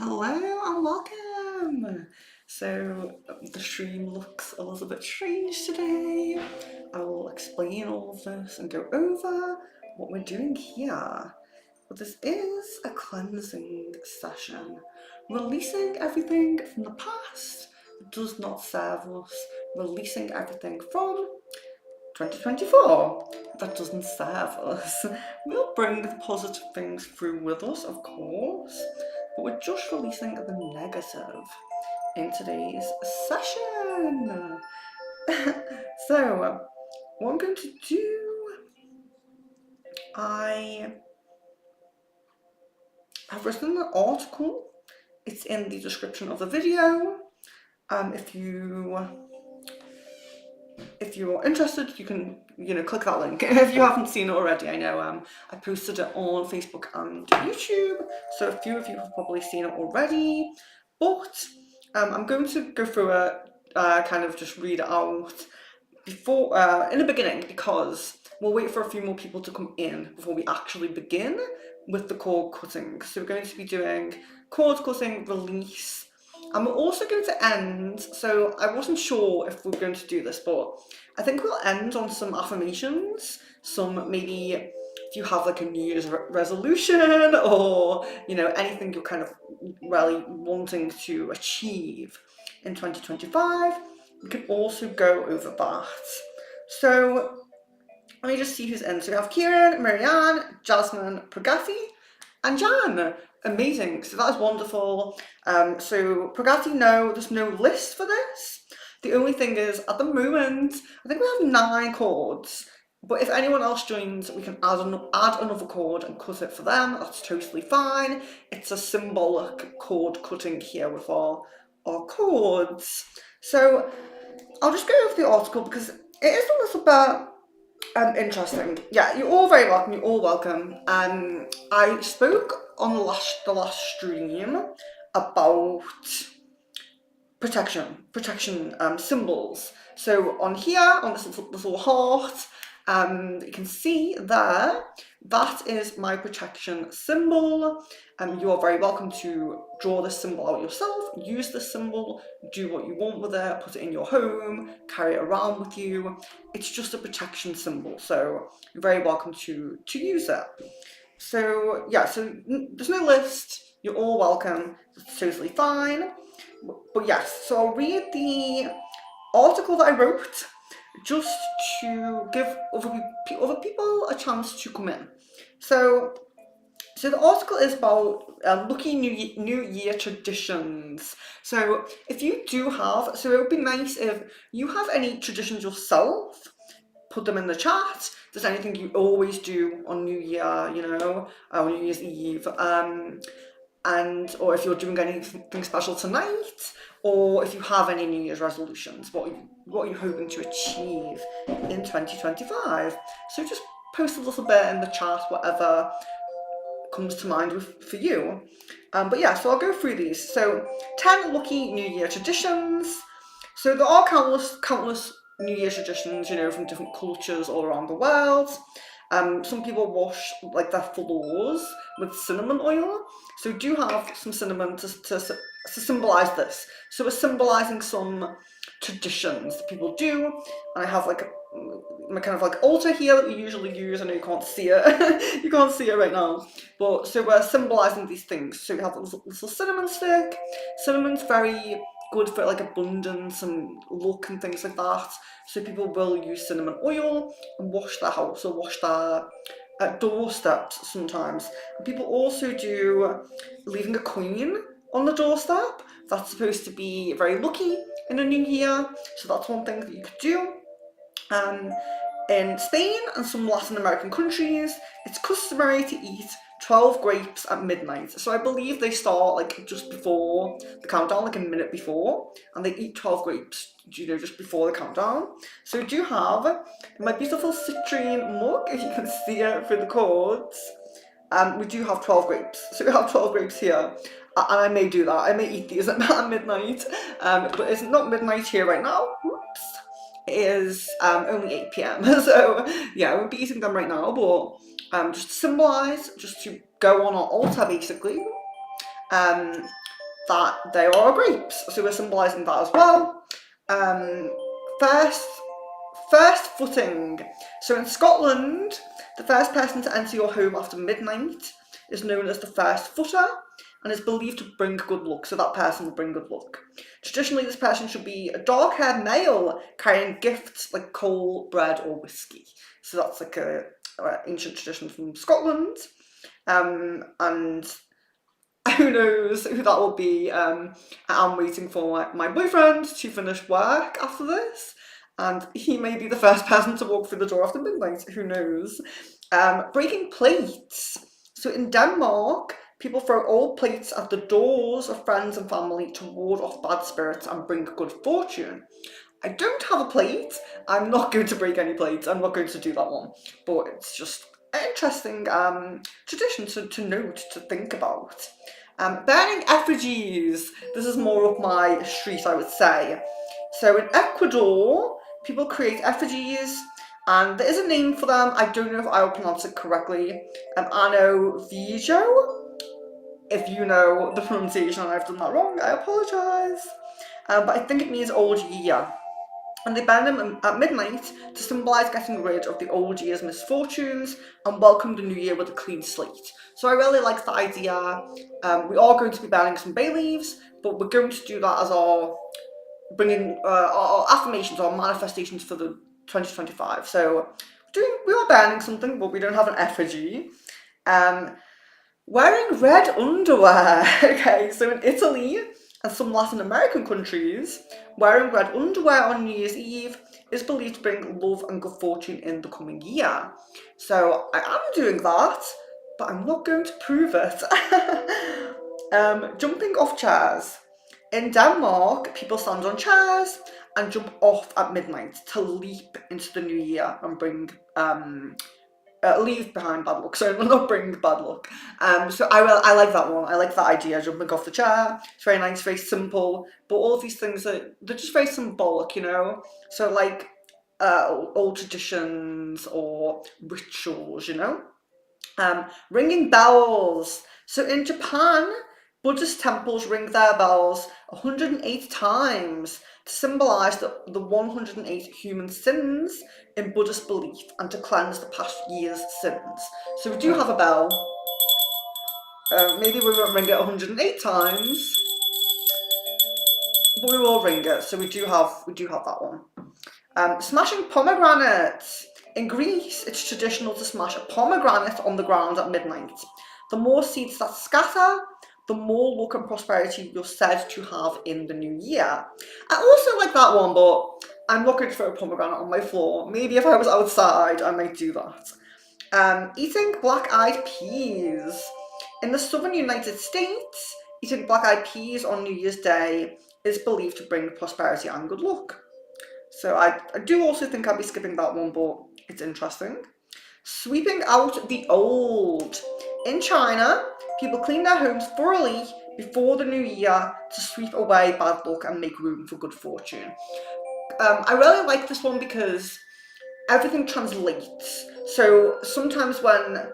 Hello and welcome! So the stream looks a little bit strange today. I will explain all of this and go over what we're doing here. But this is a cleansing session, releasing everything from the past that does not serve us, releasing everything from 2024 that doesn't serve us. We'll bring the positive things through with us, of course, but we're just releasing the negative in today's session. So, what I'm going to do, I have written an article. It's in the description of the video. If you're interested, you can click that link if you haven't seen it already. I know I posted it on Facebook and YouTube, so a few of you have probably seen it already, but I'm going to go through it, kind of just read it out before in the beginning, because we'll wait for a few more people to come in before we actually begin with the cord cutting. So we're going to be doing cord cutting, release, and we're also going to end, so I wasn't sure if we were going to do this, but I think we'll end on some affirmations, some maybe if you have like a New Year's resolution or, anything you're kind of really wanting to achieve in 2025, we can also go over that. So let me just see who's in. So we have Kieran, Marianne, Jasmine, Pragati, and Jan. Amazing. So that is wonderful. So Pragati, no, there's no list for this. The only thing is, at the moment, I think we have 9 chords. But if anyone else joins, we can add another chord and cut it for them. That's totally fine. It's a symbolic chord cutting here with our chords. So I'll just go over the article because it is a little bit interesting. Yeah, you're all very welcome. You're all welcome. I spoke on the last stream about protection symbols. So on here, on this little heart, you can see there, that is my protection symbol. You are very welcome to draw this symbol out yourself, use this symbol, do what you want with it, put it in your home, carry it around with you. It's just a protection symbol, so you're very welcome to use it. So yeah, so there's no list, you're all welcome, it's totally fine. But yes, so I'll read the article that I wrote just to give other people a chance to come in. So the article is about lucky New Year traditions. So if you do have, so it would be nice if you have any traditions yourself, put them in the chat. If there's anything you always do on New Year, on New Year's Eve, or if you're doing anything special tonight, or if you have any New Year's resolutions, what are you hoping to achieve in 2025? So just post a little bit in the chat, whatever comes to mind for you. But yeah, so I'll go through these. So 10 lucky New Year traditions. So there are countless New Year traditions, from different cultures all around the world. Some people wash like their floors with cinnamon oil. So we do have some cinnamon to symbolise this. So we're symbolising some traditions that people do. And I have like my kind of like altar here that we usually use. I know you can't see it. You can't see it right now. But so we're symbolising these things. So we have a little cinnamon stick. Cinnamon's very good for like abundance and luck and things like that. So people will use cinnamon oil and wash their house or wash their doorsteps sometimes. And people also do leaving a coin on the doorstep. That's supposed to be very lucky in a new year. So that's one thing that you could do. In Spain and some Latin American countries, it's customary to eat 12 grapes at midnight. So I believe they start like just before the countdown, like a minute before, and they eat 12 grapes, just before the countdown. So we do have my beautiful citrine mug, if you can see it through the cords. We do have 12 grapes. So we have 12 grapes here. And I may do that. I may eat these at midnight. But it's not midnight here right now. Oops. It is only 8 p.m. So yeah, I won't be eating them right now, but just to symbolise, just to go on our altar basically. that they are grapes. So we're symbolising that as well. First footing. So in Scotland, the first person to enter your home after midnight is known as the first footer and is believed to bring good luck. So that person will bring good luck. Traditionally, this person should be a dark-haired male carrying gifts like coal, bread, or whiskey. So that's like a ancient tradition from Scotland. And who knows who that will be. I'm waiting for my boyfriend to finish work after this, and he may be the first person to walk through the door after midnight. Who knows? Breaking plates. So in Denmark, people throw old plates at the doors of friends and family to ward off bad spirits and bring good fortune. I don't have a plate. I'm not going to break any plates. I'm not going to do that one. But it's just an interesting tradition to note, to think about. Burning effigies. This is more up my street, I would say. So in Ecuador, people create effigies, and there is a name for them. I don't know if I will pronounce it correctly. Ano Vijo. If you know the pronunciation and I've done that wrong, I apologise. But I think it means old year. And they burn them at midnight to symbolise getting rid of the old year's misfortunes and welcome the new year with a clean slate. So I really like the idea. We are going to be burning some bay leaves, but we're going to do that as our our affirmations, our manifestations for the 2025. So we are burning something, but we don't have an effigy. Wearing red underwear. Okay, so in Italy and some Latin American countries, wearing red underwear on New Year's Eve is believed to bring love and good fortune in the coming year. So I am doing that, but I'm not going to prove it. Jumping off chairs. In Denmark, people stand on chairs and jump off at midnight to leap into the new year and bring leave behind bad luck. So not bring bad luck. So I like that one. I like that idea, jumping off the chair. It's very nice, very simple. But all of these things they're just very symbolic, you know. So like old traditions or rituals, you know. Ringing bells. So in Japan, Buddhist temples ring their bells 108 times to symbolise the 108 human sins in Buddhist belief and to cleanse the past year's sins. So we do have a bell. Maybe we won't ring it 108 times, but we will ring it. So we do have that one. Smashing pomegranates. In Greece, it's traditional to smash a pomegranate on the ground at midnight. The more seeds that scatter, the more luck and prosperity you're said to have in the new year. I also like that one, but I'm not going to throw a pomegranate on my floor. Maybe if I was outside, I might do that. Eating black-eyed peas. In the southern United States, eating black-eyed peas on New Year's Day is believed to bring prosperity and good luck. So I do also think I'll be skipping that one, but it's interesting. Sweeping out the old. In China, people clean their homes thoroughly before the new year to sweep away bad luck and make room for good fortune. I really like this one because everything translates. So sometimes when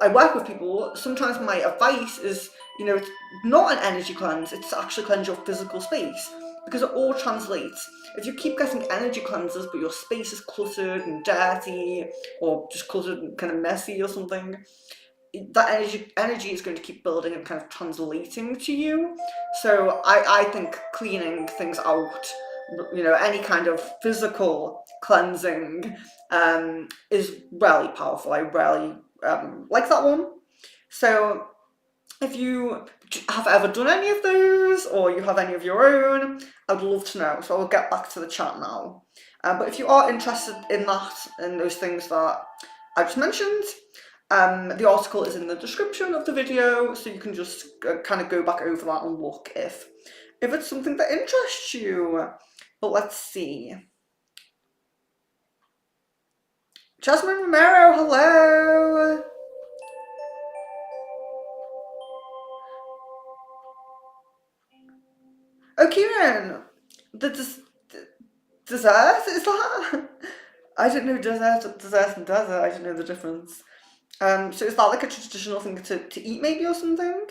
I work with people, sometimes my advice is, you know, it's not an energy cleanse, it's to actually cleanse your physical space, because it all translates. If you keep getting energy cleanses but your space is cluttered and dirty, or just cluttered and kind of messy or something, that energy is going to keep building and kind of translating to you. So I think cleaning things out, you know, any kind of physical cleansing is really powerful. I really like that one. So if you have ever done any of those or you have any of your own, I'd love to know. So I'll get back to the chat now. But if you are interested in that, in those things that I just mentioned, the article is in the description of the video, so you can just kind of go back over that and look if it's something that interests you. But let's see. Jasmine Romero, hello! Oh, Kieran! The dessert? Is that? I didn't know dessert and desert, I didn't know the difference. So is that like a traditional thing to eat maybe or something?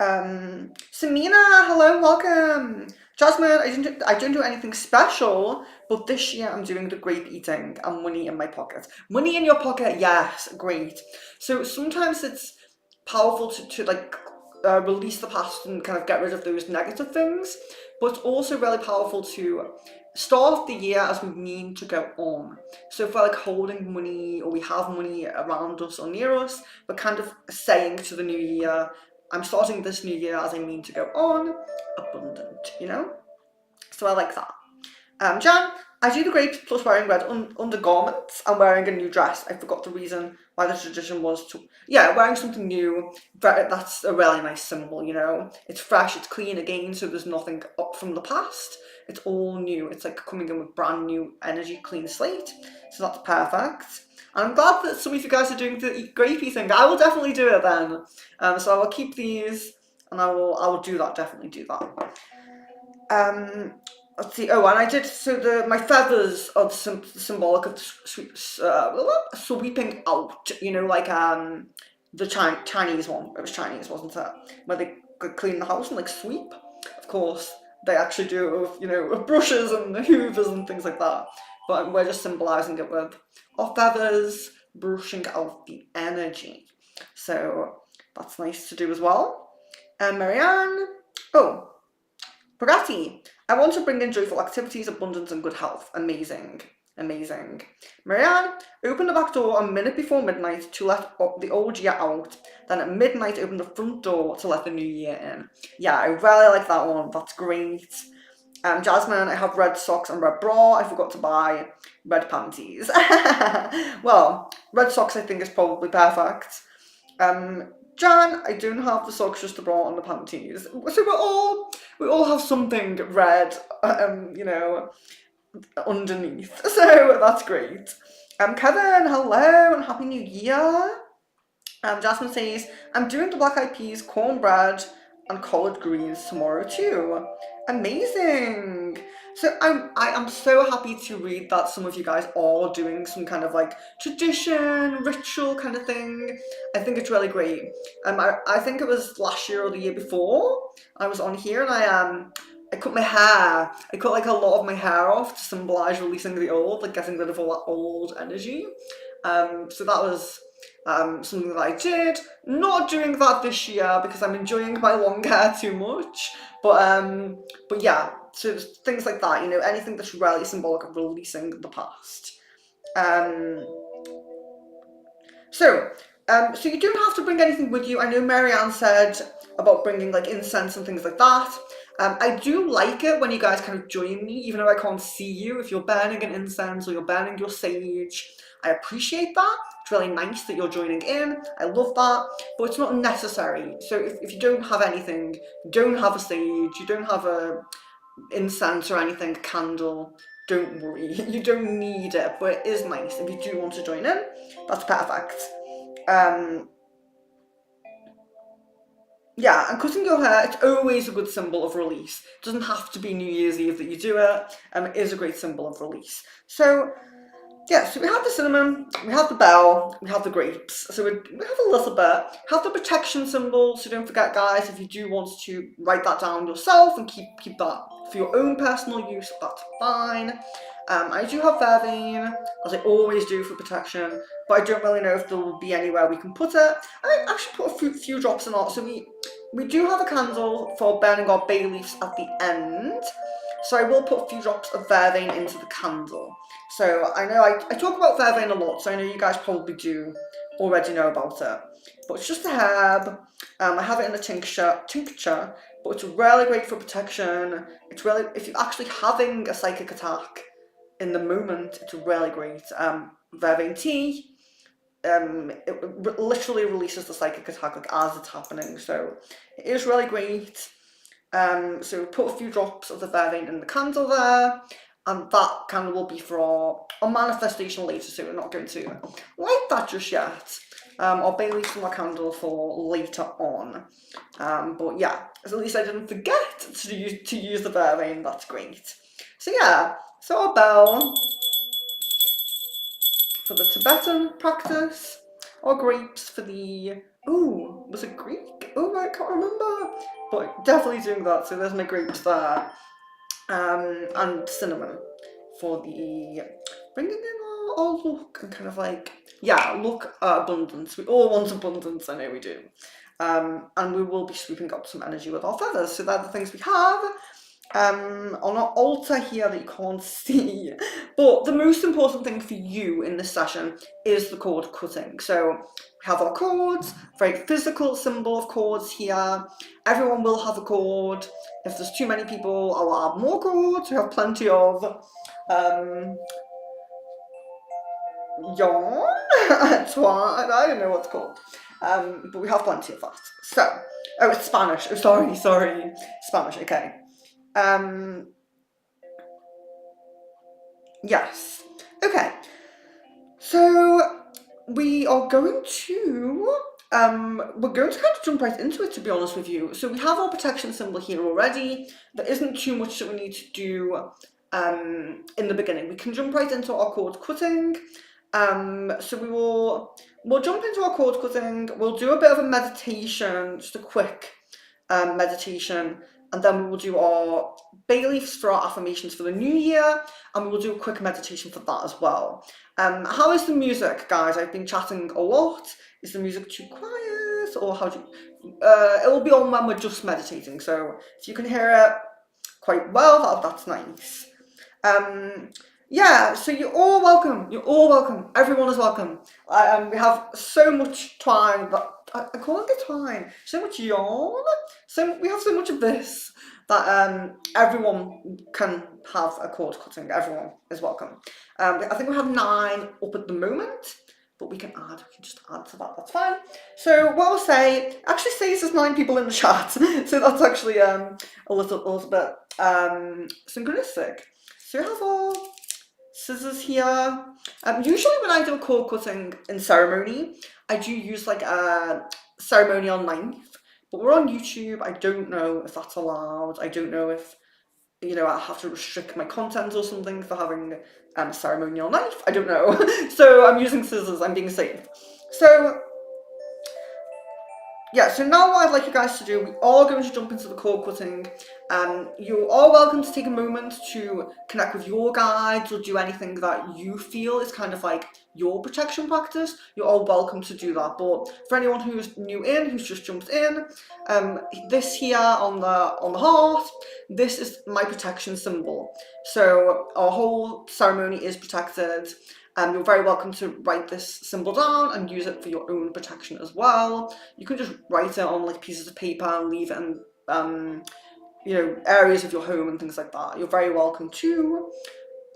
Samina, hello, welcome. Jasmine, I didn't do anything special, but this year I'm doing the grape eating and money in my pocket. Money in your pocket, yes, great. So sometimes it's powerful to like release the past and kind of get rid of those negative things, but it's also really powerful to start the year as we mean to go on. So if we're like holding money or we have money around us or near us, we're kind of saying to the new year, I'm starting this new year as I mean to go on, abundant, you know? So I like that. Jan, I do the grapes plus wearing red undergarments and wearing a new dress. I forgot the reason why the tradition was to, yeah, wearing something new. That's a really nice symbol, you know? It's fresh, it's clean again, so there's nothing up from the past. It's all new. It's like coming in with brand new energy, clean slate. So that's perfect. And I'm glad that some of you guys are doing the grapey thing. I will definitely do it then. So I will keep these and I will do that, definitely do that. Let's see. Oh, and I did. So my feathers are symbolic of sweeping out. You know, like the Chinese one. It was Chinese, wasn't it? Where they could clean the house and like sweep. Of course, they actually do it with, you know, with brushes and hoovers and things like that. But we're just symbolizing it with our feathers, brushing out the energy. So that's nice to do as well. And Marianne. Oh. Bugatti, I want to bring in joyful activities, abundance, and good health. Amazing. Amazing. Marianne, open the back door a minute before midnight to let the old year out. Then at midnight, open the front door to let the new year in. Yeah, I really like that one. That's great. Jasmine, I have red socks and red bra. I forgot to buy red panties. Well, red socks I think is probably perfect. Jan, I don't have the socks, just the bra and the panties. So we all have something red, you know, underneath. So that's great. Kevin, hello and happy new year. Jasmine says, I'm doing the black eyed peas, cornbread, and collard greens tomorrow too. Amazing. So I am so happy to read that some of you guys are doing some kind of like tradition, ritual kind of thing. I think it's really great. I think it was last year or the year before I was on here and I cut my hair. I cut like a lot of my hair off to symbolise releasing the old, like getting rid of all that old energy. So that was something that I did. Not doing that this year because I'm enjoying my long hair too much. But yeah, so things like that, you know, anything that's really symbolic of releasing the past. So you don't have to bring anything with you. I know Marianne said about bringing like incense and things like that. I do like it when you guys kind of join me, even though I can't see you. If you're burning an incense or you're burning your sage, I appreciate that. It's really nice that you're joining in. I love that, but it's not necessary. So if you don't have anything, you don't have a sage, you don't have a incense or anything, candle, don't worry. You don't need it, but it is nice. If you do want to join in, that's perfect. Yeah, and cutting your hair, it's always a good symbol of release. It doesn't have to be New Year's Eve that you do it. It is a great symbol of release. So, yeah, so we have the cinnamon, we have the bell, we have the grapes. So we have a little bit. Have the protection symbol, so don't forget, guys, if you do want to write that down yourself and keep that for your own personal use, that's fine. I do have vervain, as I always do for protection, but I don't really know if there will be anywhere we can put it. I actually put a few drops in it, so we do have a candle for burning our bay leaves at the end, so I will put a few drops of vervain into the candle. So I know I talk about vervain a lot, so I know you guys probably do already know about it. But it's just a herb. I have it in a tincture, but it's really great for protection. It's really, if you're actually having a psychic attack in the moment, it's really great. Vervain tea, it literally releases the psychic attack like as it's happening, so it is really great. So put a few drops of the vervain in the candle there, and that candle will be for our manifestation later, so we're not going to light that just yet. I'll bay leaf some more candle for later on. But yeah, at least I didn't forget to use the vervain, that's great. So yeah, so our bell for the Tibetan practice, Or grapes for the, oh, was it Greek? Oh, I can't remember. But definitely doing that, so there's my grapes there. And cinnamon for the bringing in our look and kind of like, yeah, look abundance. We all want abundance, I know we do. And we will be sweeping up some energy with our feathers. So they're the things we have on our altar here that you can't see. But the most important thing for you in this session is the cord cutting. So we have our cords, very physical symbol of cords here. Everyone will have a cord. If there's too many people, I'll add more cords. We have plenty of yarn, twine, I don't know what it's called. But we have plenty of that. So, oh, it's Spanish. Oh, sorry. Spanish, okay. Yes. Okay. So we are going to we're going to kind of jump right into it, to be honest with you. So we have our protection symbol here already. There isn't too much that we need to do in the beginning. We can jump right into our cord cutting. So we'll jump into our cord cutting. We'll do a bit of a meditation, just a quick meditation, and then we will do our bay leaves for our affirmations for the new year, and we will do a quick meditation for that as well. How is the music, guys? I've been chatting a lot. Is the music too quiet, or how do you... it will be on when we're just meditating, so if you can hear it quite well, that's nice. Yeah, so you're all welcome, everyone is welcome. We have so much twine, I can't get twine, so much yarn, we have so much of this that everyone can have a cord cutting, everyone is welcome. I think we have 9 up at the moment, but we can just add to that, that's fine. So what I'll say, actually says there's 9 people in the chat, so that's actually a little bit synchronistic. So we have our scissors here. Usually when I do a cord cutting in ceremony, I do use like a ceremonial knife, but we're on YouTube. I don't know if that's allowed. I don't know if, you know, I have to restrict my content or something for having a ceremonial knife. I don't know. So I'm using scissors. I'm being safe. So yeah, so now what I'd like you guys to do, we are going to jump into the cord cutting. You are welcome to take a moment to connect with your guides or do anything that you feel is kind of like your protection practice. You're all welcome to do that. But for anyone who's new in, who's just jumped in, this here on the heart, this is my protection symbol. So our whole ceremony is protected. You're very welcome to write this symbol down and use it for your own protection as well. You can just write it on like pieces of paper and leave it in you know, areas of your home and things like that. You're very welcome to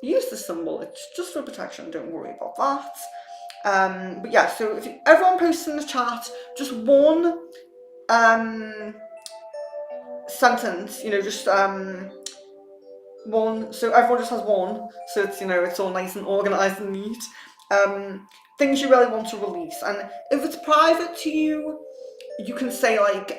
use this symbol. It's just for protection, don't worry about that. But yeah, so if everyone posts in the chat just one sentence, you know, just one, so everyone just has one, so it's, you know, it's all nice and organized and neat. Things you really want to release, and if it's private to you, you can say like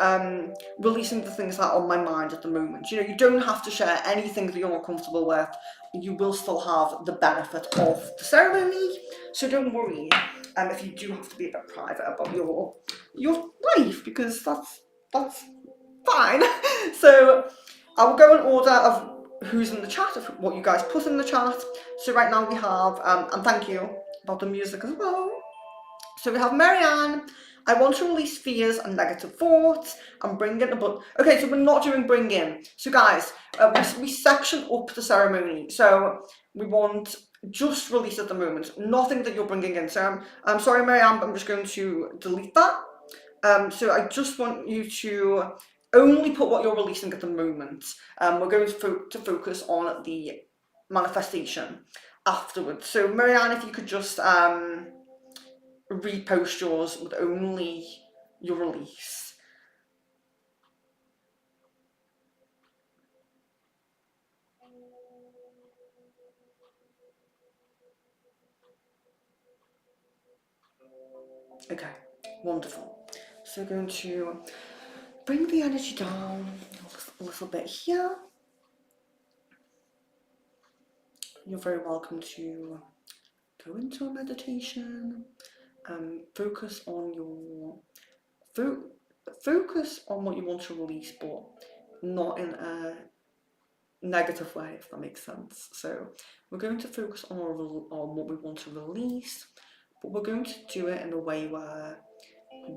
releasing the things that are on my mind at the moment. You know, you don't have to share anything that you're not comfortable with. You will still have the benefit of the ceremony, so don't worry if you do have to be a bit private about your life, because that's fine. So I will go in order of who's in the chat, of what you guys put in the chat. So right now we have, and thank you about the music as well. So we have Marianne. I want to release fears and negative thoughts and bring in a book. Okay, so we're not doing bring in. So guys, we section up the ceremony. So we want just release at the moment, nothing that you're bringing in. So I'm sorry, Marianne, but I'm just going to delete that. So I just want you to only put what you're releasing at the moment. We're going to focus on the manifestation afterwards. So Marianne, if you could just repost yours with only your release. Okay, wonderful. So we're going to bring the energy down a little bit here. You're very welcome to go into a meditation, Focus on your focus on what you want to release, but not in a negative way, if that makes sense. So we're going to focus on what we want to release, but we're going to do it in a way where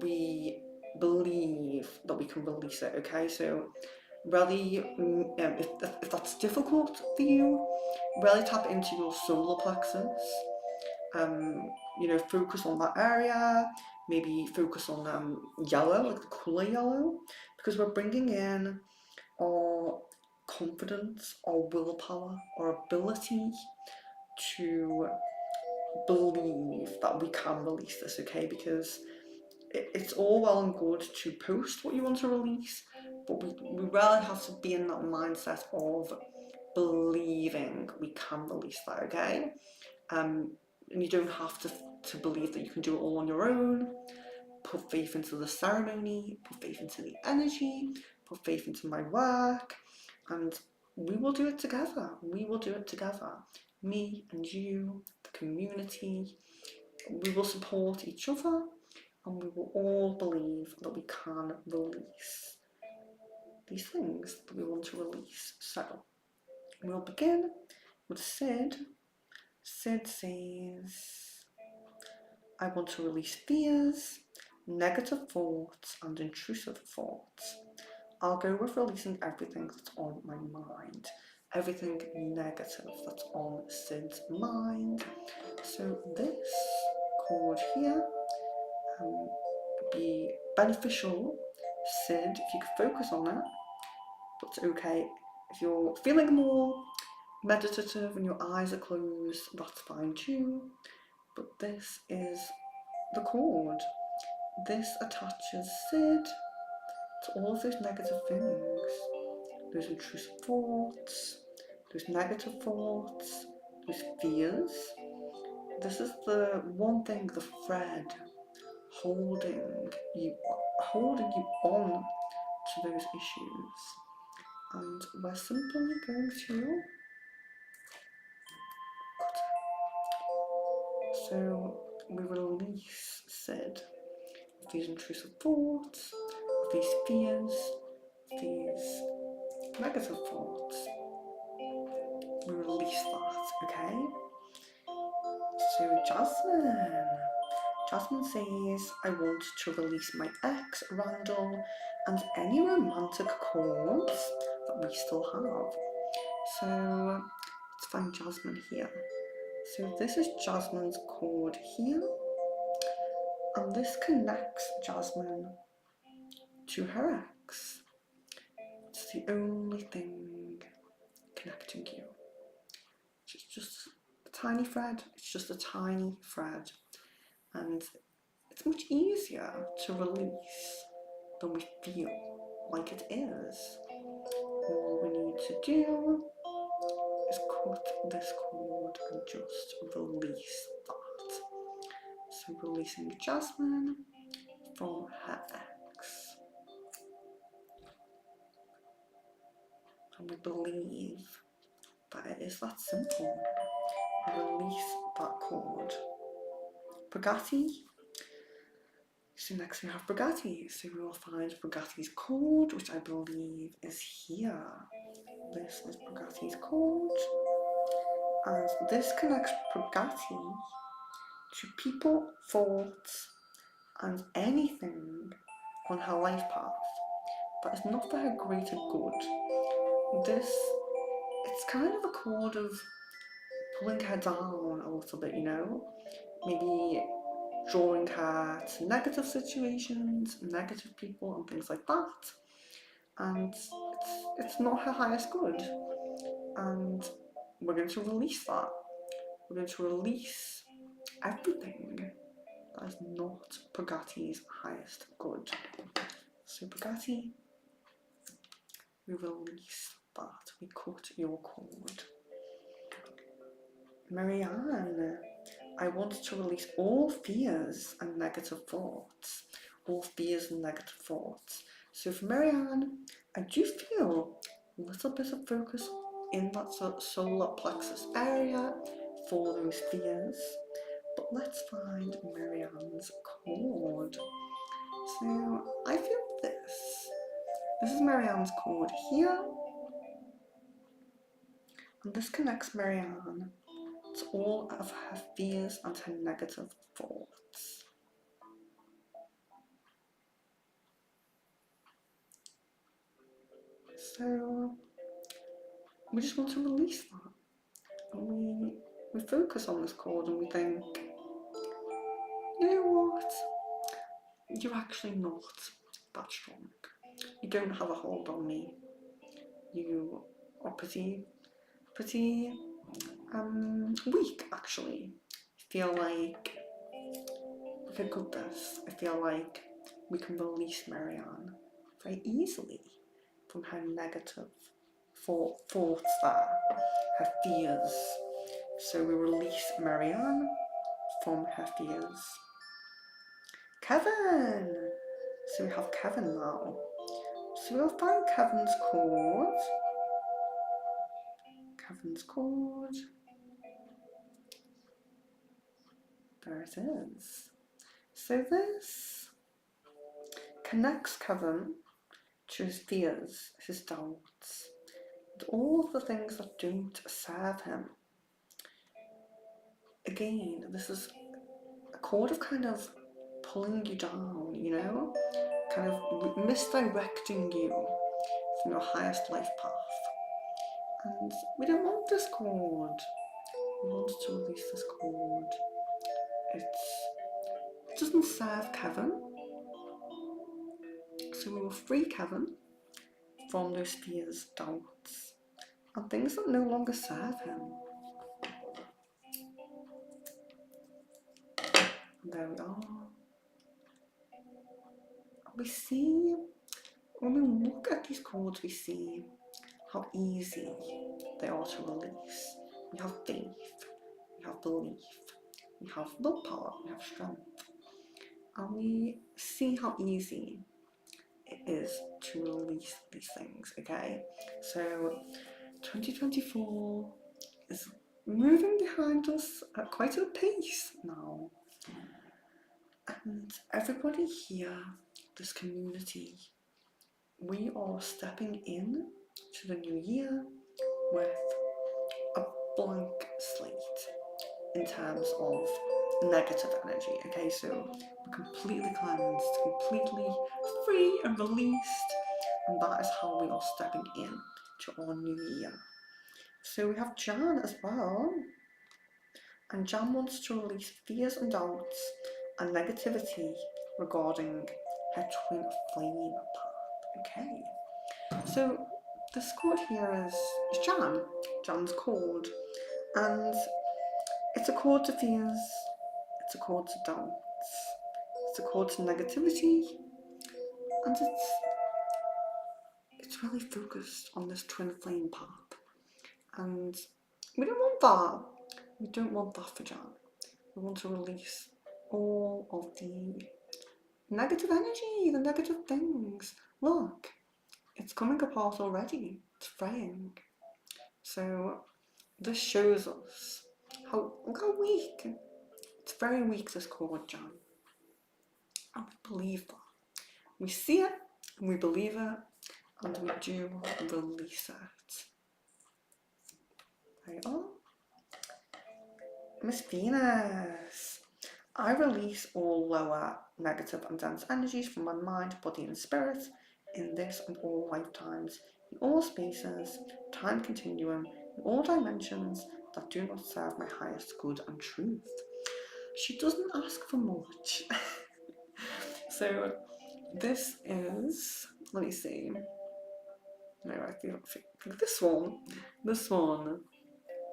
we believe that we can release it. Okay, so really, if that's difficult for you, really tap into your solar plexus. Focus on that area. Maybe focus on yellow, like the colour yellow, because we're bringing in our confidence, our willpower, our ability to believe that we can release this, okay? Because it's all well and good to post what you want to release, but we really have to be in that mindset of believing we can release that, okay? And you don't have to believe that you can do it all on your own. Put faith into the ceremony, put faith into the energy, put faith into my work, and we will do it together. We will do it together. Me and you, the community, we will support each other, and we will all believe that we can release these things that we want to release. So we'll begin with Sid. Sid says, I want to release fears, negative thoughts, and intrusive thoughts. I'll go with releasing everything that's on my mind, everything negative that's on Sid's mind. So this chord here be beneficial, Sid, if you could focus on that. But it's okay if you're feeling more meditative and your eyes are closed, that's fine too. But this is the chord. This attaches Sid to all of those negative things, those intrusive thoughts, those negative thoughts, those fears. This is the one thing, the thread holding you on to those issues. And we're simply going to cut it. So we release Sid of these intrusive thoughts, of these fears, these negative thoughts. We release that, okay? So Jasmine says, I want to release my ex, Randall, and any romantic chords that we still have. So let's find Jasmine here. So this is Jasmine's chord here, and this connects Jasmine to her ex. It's the only thing connecting you. It's just a tiny thread. It's just a tiny thread, and it's much easier to release than we feel like it is. All we need to do is cut this cord and just release that. So releasing Jasmine from her ex. And we believe that it is that simple. Release that cord. Bugatti. So next we have Bugatti. So we will find Bugatti's chord, which I believe is here. This is Bugatti's chord. And this connects Bugatti to people, thoughts, and anything on her life path that is not for her greater good. It's kind of a chord of pulling her down a little bit, maybe drawing her to negative situations, negative people, and things like that. And it's not her highest good. And we're going to release that. We're going to release everything that is not Bugatti's highest good. So Bugatti, we release that. We cut your cord. Marianne, I want to release all fears and negative thoughts. All fears and negative thoughts. So for Marianne, I do feel a little bit of focus in that solar plexus area for those fears. But let's find Marianne's cord. So I feel this is Marianne's cord here, and this connects Marianne to all of her fears and her negative thoughts. So we just want to release that. And we focus on this cord and we think, you know what? You're actually not that strong. You don't have a hold on me. You are pretty weak, actually. I feel like with a good this, I feel like we can release Marianne very easily from her negative thoughts there, her fears. So we release Marianne from her fears. Kevin! So we have Kevin now. So we'll find Kevin's cord. Kevin's cord. There it is. So this connects Kevin to his fears, his doubts, and all of the things that don't serve him. Again, this is a cord of kind of pulling you down, you know? Kind of misdirecting you from your highest life path. And we don't want this cord. We want to release this cord. It doesn't serve Kevin. So we will free Kevin from those fears, doubts, and things that no longer serve him. And there we are. And we see, when we look at these cords, we see how easy they are to release. We have faith, we have belief, we have willpower, we have strength. And we see how easy it is to release these things, okay? So 2024 is moving behind us at quite a pace now. And everybody here, this community, we are stepping in to the new year with a blank slate in terms of negative energy, okay? So we're completely cleansed, completely free and released, and that is how we are stepping in to our new year. So we have Jan as well, and Jan wants to release fears and doubts and negativity regarding her twin flame path. Okay, so this cord here is Jan's cord, and it's a cord to fears, it's a cord to doubts, it's a cord to negativity, and it's really focused on this twin flame path. And we don't want that. We don't want that for Jan. We want to release all of the negative energy, the negative things. Look, it's coming apart already. It's fraying. So this shows us look how weak. It's very weak, this cord, Jan. And we believe that. We see it, and we believe it, and we do release it. There you are. Miss Venus. I release all lower, negative and dense energies from my mind, body and spirit in this and all lifetimes, in all spaces, time continuum, in all dimensions that do not serve my highest good and truth. She doesn't ask for much. So this is, let me see. No, I think this one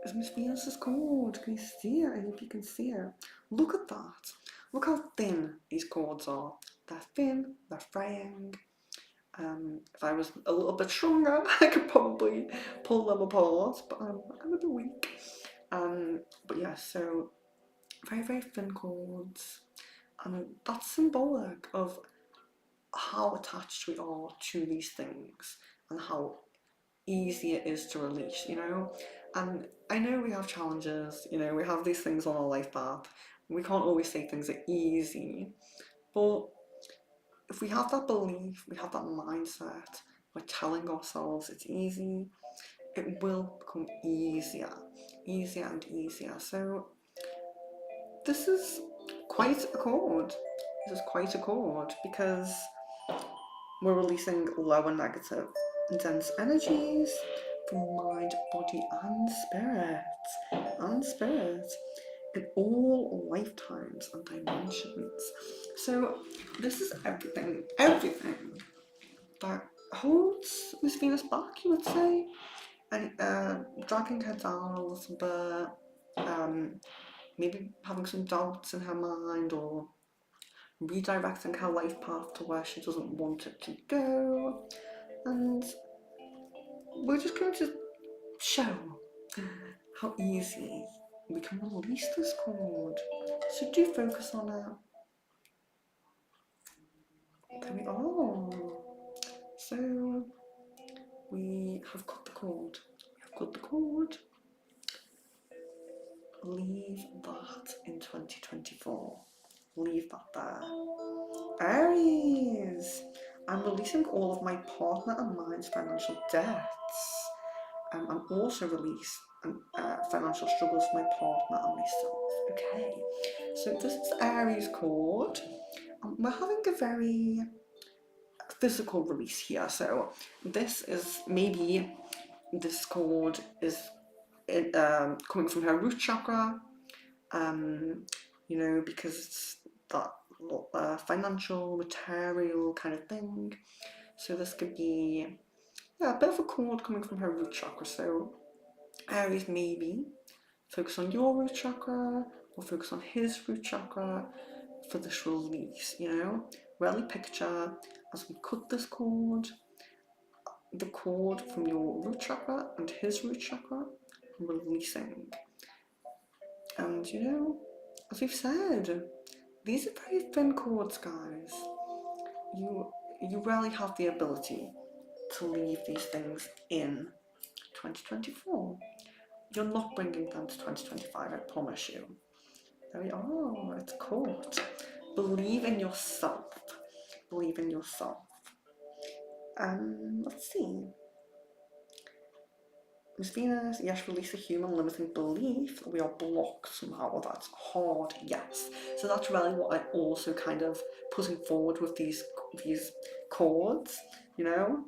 is Miss Venus's cord. Can you see it? I hope you can see it. Look at that. Look how thin these cords are. They're thin, they're fraying. If I was a little bit stronger, I could probably pull them apart, but I'm a bit weak. But yeah, so very, very thin cords. And that's symbolic of how attached we are to these things and how easy it is to release, you know? And I know we have challenges, you know, we have these things on our life path, We can't always say things are easy, but if we have that belief, we have that mindset, we're telling ourselves it's easy, it will become easier, easier and easier. So this is quite a chord. This is quite a chord because we're releasing low and negative intense energies from mind, body, and spirit in all lifetimes and dimensions. So this is everything that holds Miss Venus back, you would say, and dragging her down a little bit, maybe having some doubts in her mind or redirecting her life path to where she doesn't want it to go. And we're just going to show how easy we can release this cord. So do focus on it. There we are. So we have cut the cord. Leave that in 2024. Leave that there. Aries, I'm releasing all of my partner and mine's financial debts. And also release financial struggles for my partner and myself. Okay, so this is Aries cord. We're having a very physical release here. So this is maybe this cord is coming from her root chakra. You know, because it's that financial, material kind of thing. So this could be a bit of a cord coming from her root chakra. So Aries, maybe focus on your root chakra or focus on his root chakra for this release, you know? Really picture as we cut this cord, the cord from your root chakra and his root chakra releasing. And you know, as we've said, these are very thin cords, guys. You rarely have the ability to leave these things in 2024. You're not bringing them to 2025, I promise you. There we are, it's caught. Believe in yourself. Believe in yourself. Let's see. Miss Venus, yes, release a human limiting belief. We are blocked somehow. That's hard, yes. So that's really what I'm also kind of putting forward with these chords, you know?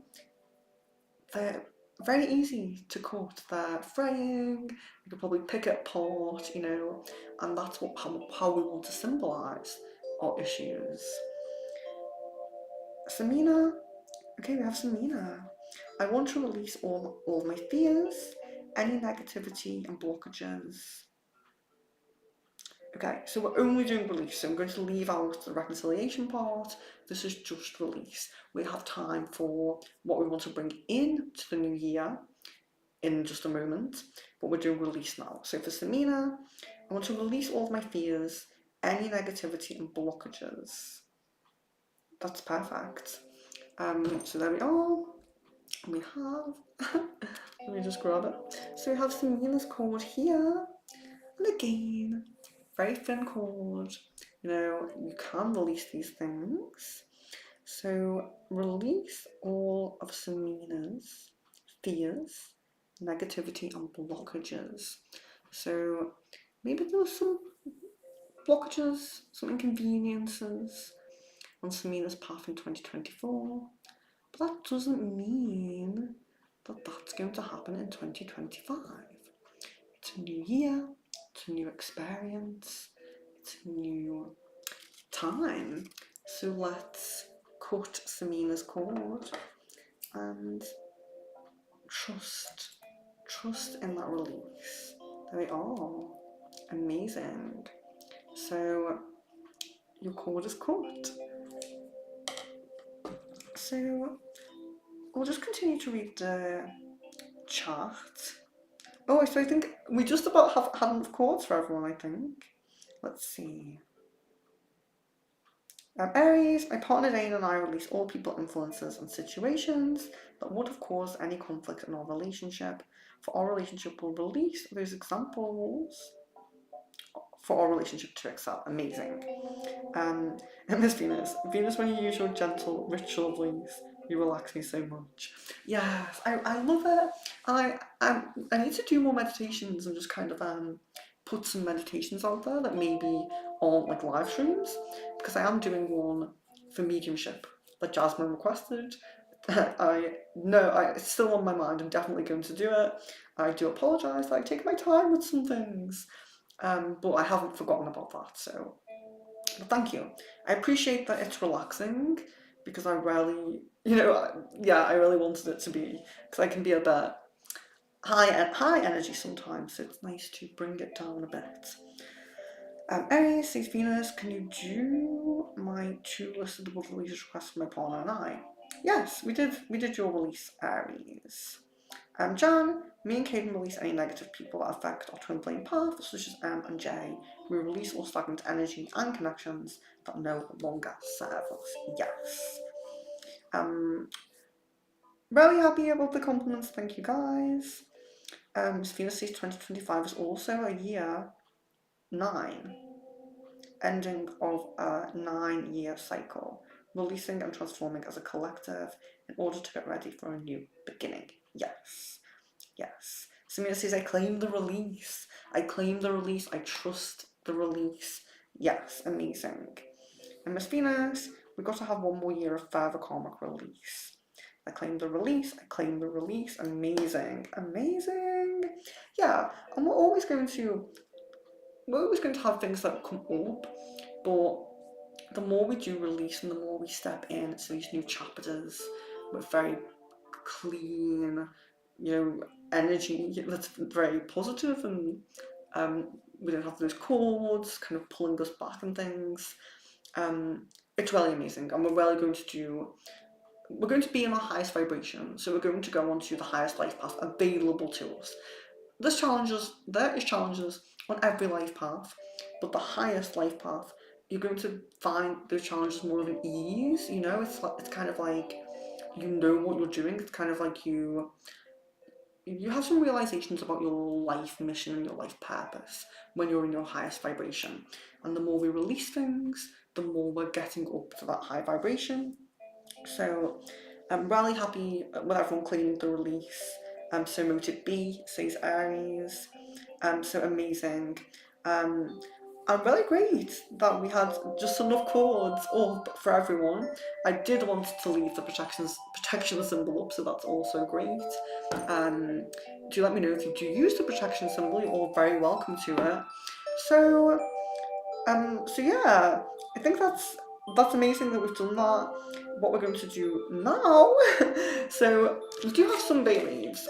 They're very easy to cut. They're fraying, you could probably pick it apart, you know, and that's how we want to symbolise our issues. Samina, okay, we have Samina. I want to release all of my fears, any negativity and blockages. Okay, so we're only doing release, so I'm going to leave out the reconciliation part. This is just release. We have time for what we want to bring in to the new year in just a moment, but we're doing release now. So for Samina, I want to release all of my fears, any negativity and blockages. That's perfect. So there we are. We have, let me just grab it. So we have Samina's cord here, and again, very thin cord. You know, you can release these things. So release all of Samina's fears, negativity and blockages. So maybe there was some blockages, some inconveniences on Samina's path in 2024, but that doesn't mean that that's going to happen in 2025. It's a new year, it's a new experience, it's a new time. So let's cut Samina's cord and trust in that release. There we are. Amazing. So your cord is cut. So we'll just continue to read the chart. Oh, so I think we just about have had enough chords for everyone, I think. Let's see. Aries, my partner Dane and I release all people, influences and situations that would have caused any conflict in our relationship. For our relationship, we'll release those examples for our relationship to excel. Amazing. And Miss Venus, when you use your gentle ritual voice, you relax me so much. Yes, I love it. I need to do more meditations and just kind of put some meditations out there that maybe aren't like live streams, because I am doing one for mediumship that Jasmine requested. I know it's still on my mind. I'm definitely going to do it. I do apologise that I take my time with some things, but I haven't forgotten about that. So, but thank you. I appreciate that it's relaxing, because I really, yeah, I really wanted it to be, because I can be a bit high energy sometimes. So it's nice to bring it down a bit. Aries says, Venus, can you do my 2 listable release requests for my partner and I? Yes, we did your release, Aries. Jan, me and Caden release any negative people that affect our twin flame path, such as M and J. We release all stagnant energy and connections that no longer serve us. Yes. Really happy about the compliments, thank you guys. Venus says 2025 is also a year 9, ending of a 9-year cycle, releasing and transforming as a collective in order to get ready for a new beginning. Yes. Yes. Samira says, I claim the release. I claim the release. I trust the release. Yes, amazing. And Miss Venus, we've got to have 1 more year of further karmic release. I claim the release. I claim the release. Amazing. Amazing. Yeah, and we're always going to have things that come up, but the more we do release and the more we step into these new chapters with very clean, energy that's very positive, and we don't have those cords kind of pulling us back and things. It's really amazing, and we're going to be in our highest vibration, so we're going to go onto the highest life path available to us. There is challenges on every life path, but the highest life path, you're going to find those challenges more of an ease. It's kind of like what you're doing. It's kind of like you have some realizations about your life mission and your life purpose when you're in your highest vibration. And the more we release things, the more we're getting up to that high vibration. So I'm really happy with everyone claiming the release. So Motive B says Aries. So amazing. And really great that we had just enough chords up for everyone. I did want to leave the protection symbol up, so that's also great. Do let me know if you do use the protection symbol. You're all very welcome to it. So yeah, I think that's amazing that we've done that. What we're going to do now, so we do have some bay leaves.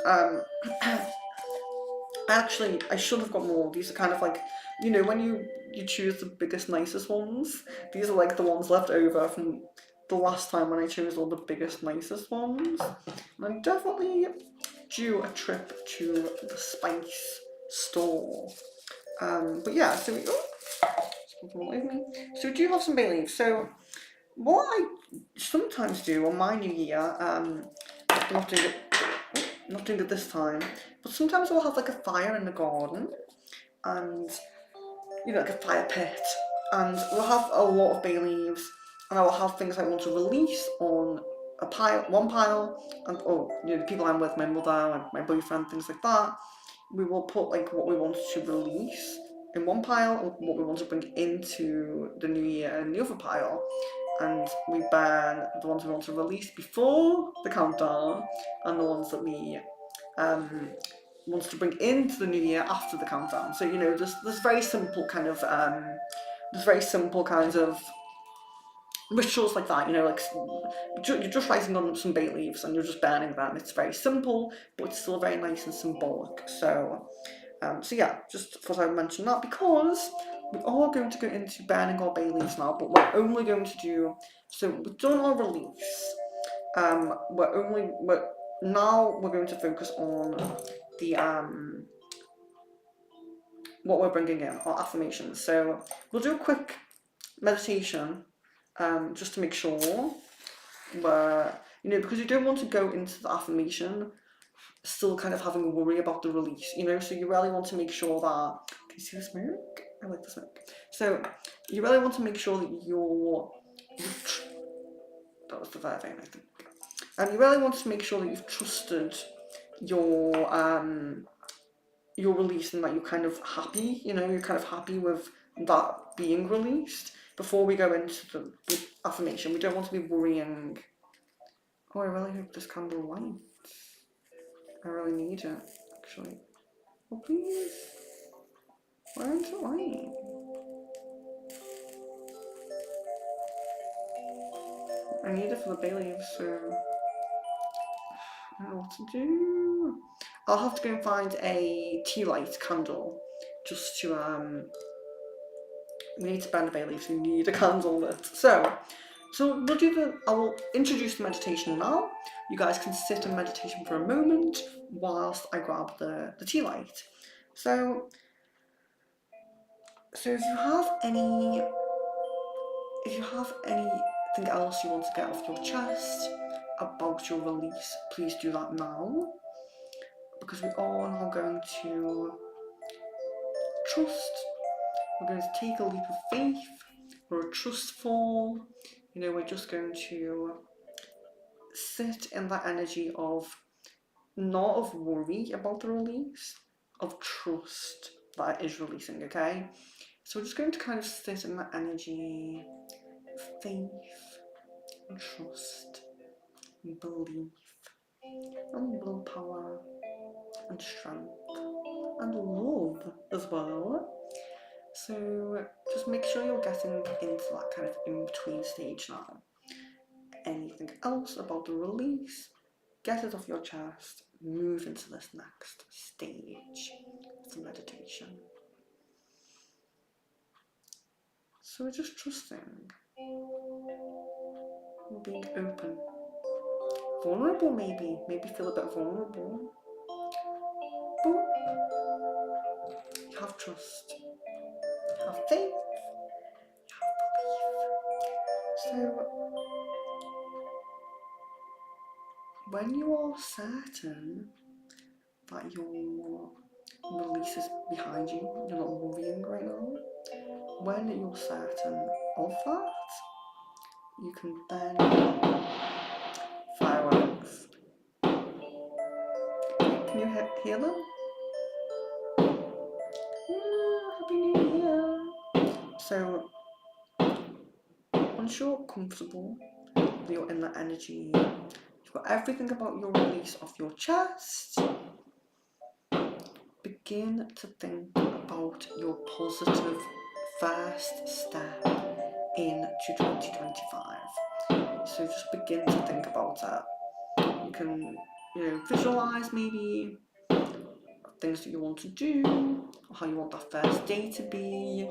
Actually, I should have got more. These are kind of like, when you choose the biggest, nicest ones. These are like the ones left over from the last time when I chose all the biggest, nicest ones. And I'm definitely due a trip to the spice store. But yeah, so we do have some bay leaves. So what I sometimes do on my new year, not doing it this time, but sometimes I'll have like a fire in the garden, and like a fire pit, and we'll have a lot of bay leaves, and I will have things I want to release on one pile, and the people I'm with, my mother, my boyfriend, things like that. We will put like what we want to release in one pile and what we want to bring into the new year in the other pile, and we burn the ones we want to release before the countdown and the ones that we wants to bring into the new year after the countdown. So there's very simple kind of rituals like that. Like you're just writing on some bay leaves and you're just burning them. It's very simple, but it's still very nice and symbolic. So yeah, just thought I would mention that, because we are going to go into burning our bay leaves now, but we're only going to do, so we've done our release. Now we're going to focus on the what we're bringing in, our affirmations. So we'll do a quick meditation, just to make sure we're, because you don't want to go into the affirmation still kind of having a worry about the release, so you really want to make sure that, can you see the smoke? I like the smoke. So you really want to make sure that that was the verb, I think. You really want to make sure that you've trusted your release and that you're kind of happy, you're kind of happy with that being released before we go into the affirmation. We don't want to be worrying, oh, I really hope this candle lights. I really need it, actually. Oh, please. Why isn't it light? I need it for the bay leaves, so I don't know what to do. I'll have to go and find a tea light candle just to we need to burn the bay leaves, we need a candle lit. So I will introduce the meditation now. You guys can sit in meditation for a moment whilst I grab the tea light. So if you have anything else you want to get off your chest about your release, please do that now. Because we are now going to trust. We're going to take a leap of faith. We're trustful. We're just going to sit in that energy of not of worry about the release, of trust that it is releasing, okay? So we're just going to kind of sit in that energy of faith and trust and belief and willpower and strength and love as well. So just make sure you're getting into that kind of in-between stage now. Anything else about the release, get it off your chest, move into this next stage of the meditation. So we're just trusting, we're being open, vulnerable maybe feel a bit vulnerable, but you have trust, you have faith, you have belief. So when you are certain that your release is behind you, you're not worrying right now, when you're certain of that, you can then fireworks. Can you hear them? Yeah, Happy New Year! So once you're comfortable, you're in that energy, you've got everything about your release off your chest, begin to think about your positive first step into 2025. So just begin to think about it. You can, visualize maybe things that you want to do, or how you want that first day to be,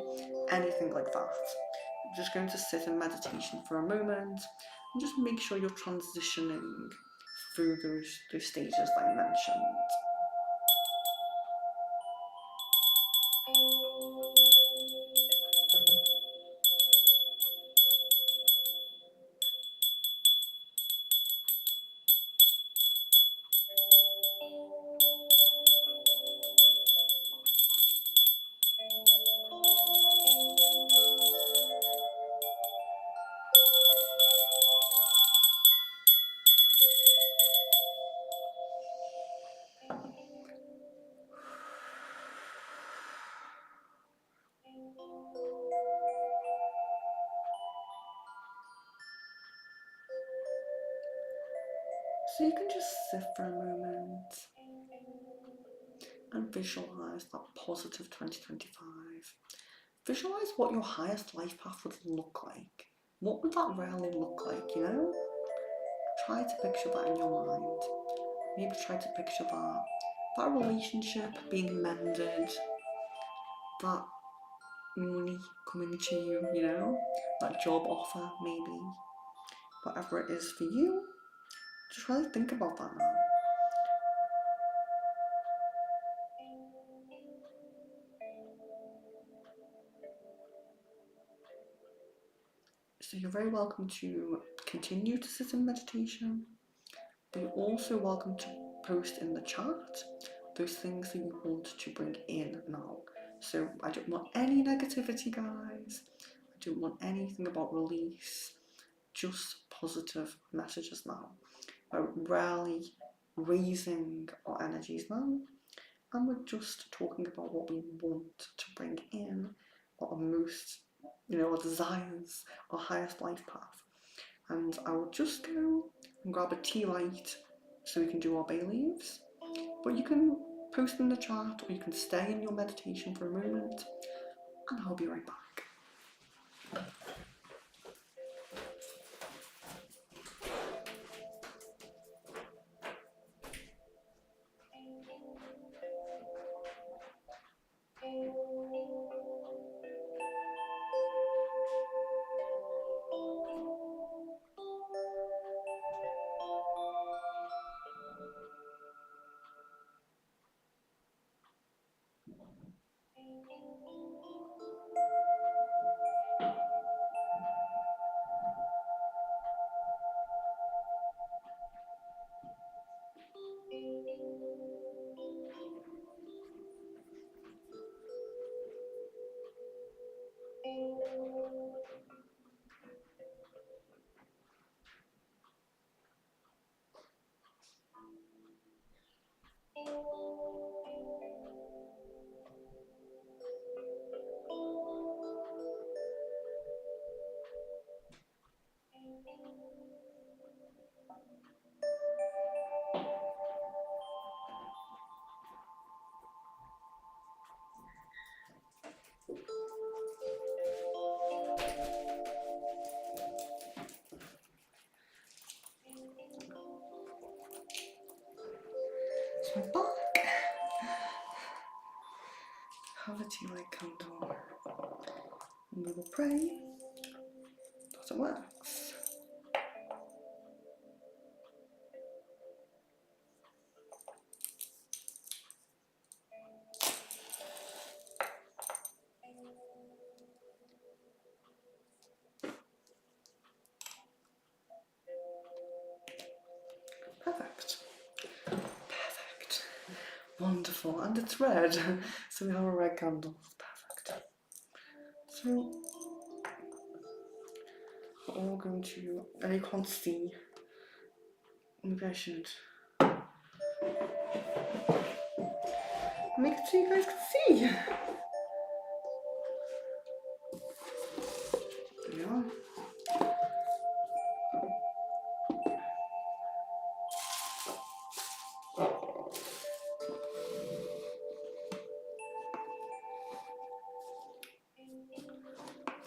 anything like that. I'm just going to sit in meditation for a moment and just make sure you're transitioning through those stages that I mentioned. So you can just sit for a moment and visualize that positive 2025. Visualize what your highest life path would look like. What would that really look like, Try to picture that in your mind. Maybe try to picture that relationship being mended, that money coming to you, that job offer maybe. Whatever it is for you, just really think about that now. So you're very welcome to continue to sit in meditation, but you're also welcome to post in the chat those things that you want to bring in now. So I don't want any negativity, guys. I don't want anything about release, just positive messages now. We're really raising our energies now, and we're just talking about what we want to bring in, what our most, our desires, our highest life path. And I will just go and grab a tea light so we can do our bay leaves. But you can post in the chat, or you can stay in your meditation for a moment, and I'll be right back. So I'm back. Have a tea light candle. And we will pray that it works. Perfect. Perfect. Wonderful. And it's red. So we have a red candle. Perfect. So we're all going to, and you can't see, maybe I should make it so you guys can see. There we are.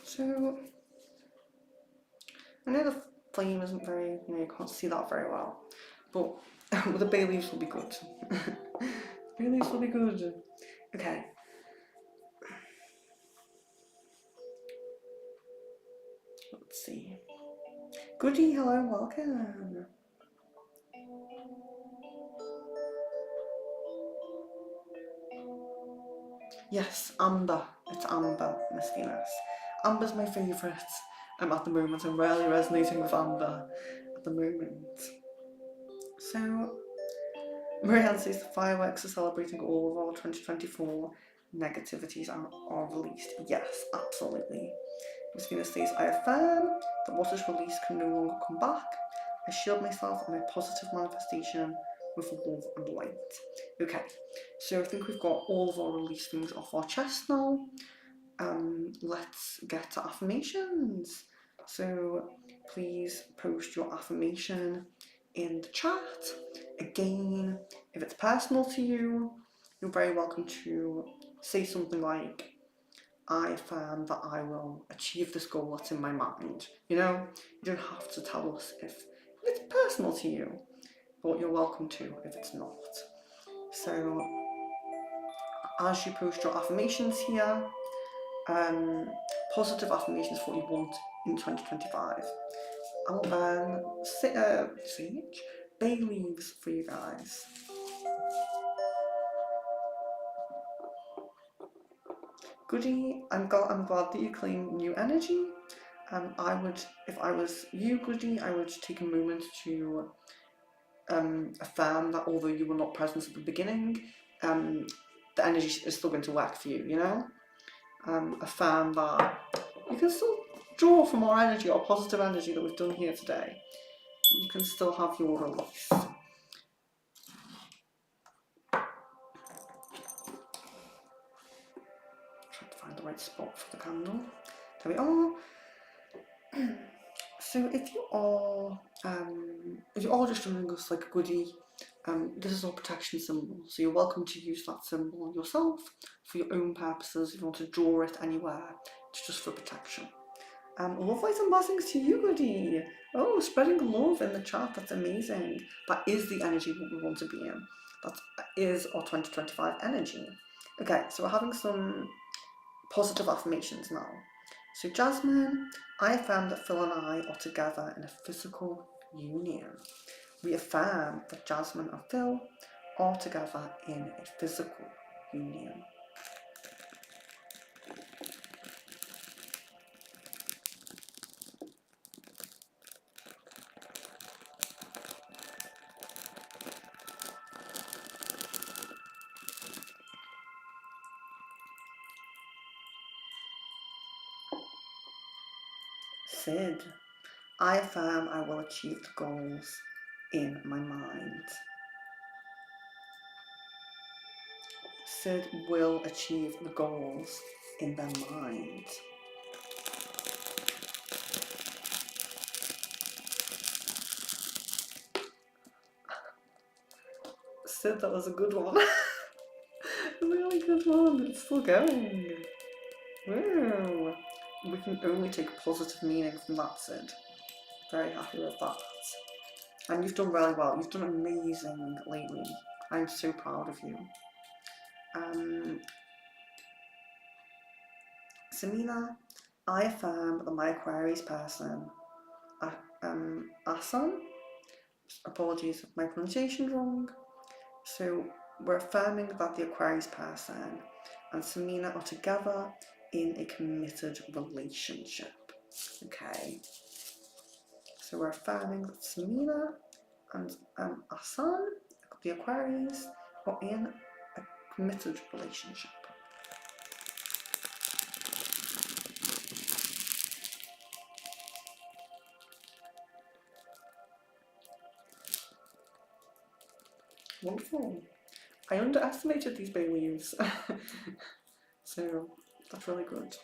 So I know the flame isn't very, you can't see that very well, but the bay leaves will be good. Bay leaves will be good. Okay. Let's see. Goody, hello, welcome. Yes, amber. It's amber, Miss Venus. Amber's my favourite at the moment. I'm really resonating with amber at the moment. So, Marianne says the fireworks are celebrating all of our 2024 negativities are released. Yes, absolutely. Miss Venus says, I affirm that what is released can no longer come back. I shield myself and my positive manifestation with love and light. Okay, so I think we've got all of our release things off our chest now. Let's get to affirmations. So please post your affirmation in the chat. Again, if it's personal to you, you're very welcome to say something like, I affirm that I will achieve this goal that's in my mind. You don't have to tell us if it's personal to you, but you're welcome to if it's not. So as you post your affirmations here, positive affirmations for what you want in 2025. I'll then sage bay leaves for you guys. Goody, I'm glad that you claim new energy. I would, if I was you, Goody, I would take a moment to affirm that although you were not present at the beginning, the energy is still going to work for you, you know? Affirm that you can still draw from more energy or positive energy that we've done here today. You can still have your release. Trying to find the right spot for the candle. There we are. So if you are just joining us like a goodie, this is our protection symbol. So you're welcome to use that symbol yourself for your own purposes. If you want to draw it anywhere, it's just for protection. Love, light and blessings to you, goodie. Oh, spreading love in the chat. That's amazing. That is the energy that we want to be in. That is our 2025 energy. Okay, so we're having some positive affirmations now. So Jasmine, I affirm that Phil and I are together in a physical union. We affirm that Jasmine and Phil are together in a physical union. Sid, I affirm I will achieve the goals in my mind. Sid will achieve the goals in their mind. Sid, that was a good one. A really good one. It's still going. Woo. We can only take positive meaning from that, Sid. Very happy with that. And you've done really well. You've done amazing lately. I'm so proud of you. Samina, I affirm that my Aquarius person, Asan, apologies if my pronunciation's wrong. So we're affirming that the Aquarius person and Samina are together in a committed relationship. Okay. So we're affirming that Samina and Asan, the Aquarius, are in a committed relationship. Wonderful. I underestimated these bay leaves. So that's really good.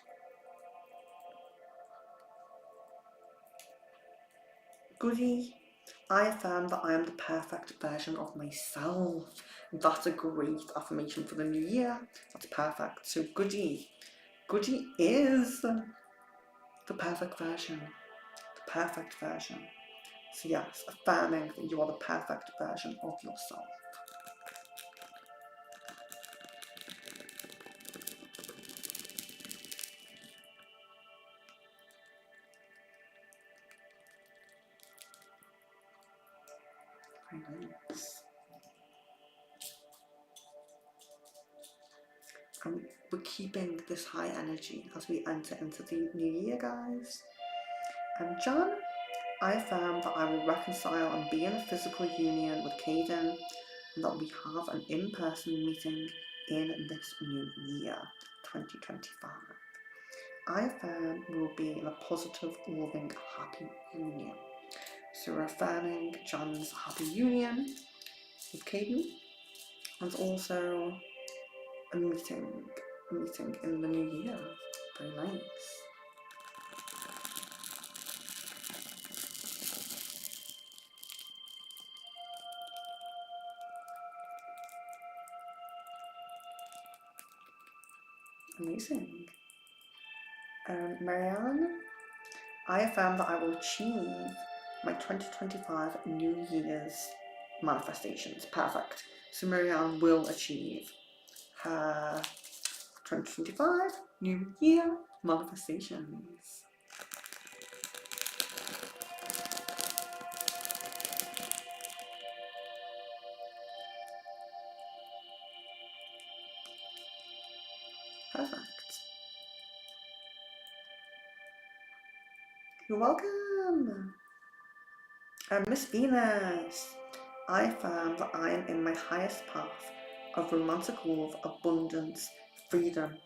Goody, I affirm that I am the perfect version of myself. That's a great affirmation for the new year. That's perfect. So Goody is the perfect version. The perfect version. So yes, affirming that you are the perfect version of yourself. Very nice. And we're keeping this high energy as we enter into the new year, guys. And John, I affirm that I will reconcile and be in a physical union with Caden, and that we have an in-person meeting in this new year, 2025. I affirm we will be in a positive, loving, happy union. So we're affirming John's happy union with Caden, and also a meeting in the new year. Very nice. Amazing. Marianne, I affirm that I will achieve my 2025 New Year's manifestations. Perfect. So Marianne will achieve her 2025 New Year manifestations. Perfect. You're welcome. Miss Venus, I affirm that I am in my highest path of romantic love, abundance, freedom,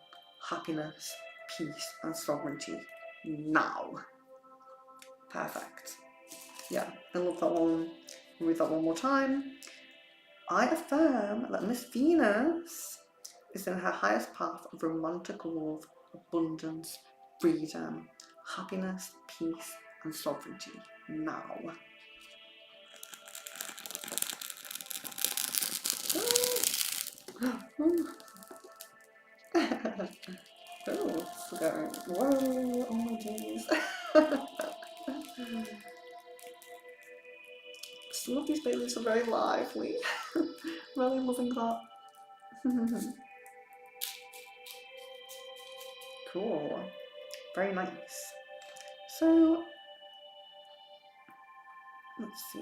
happiness, peace, and sovereignty now. Perfect. Yeah, I love that one. I'll read that one more time. I affirm that Miss Venus is in her highest path of romantic love, abundance, freedom, happiness, peace, and sovereignty now. Oh, going, whoa, oh my days. Some of these babies are very lively. Really loving that. Cool. Very nice. So, let's see.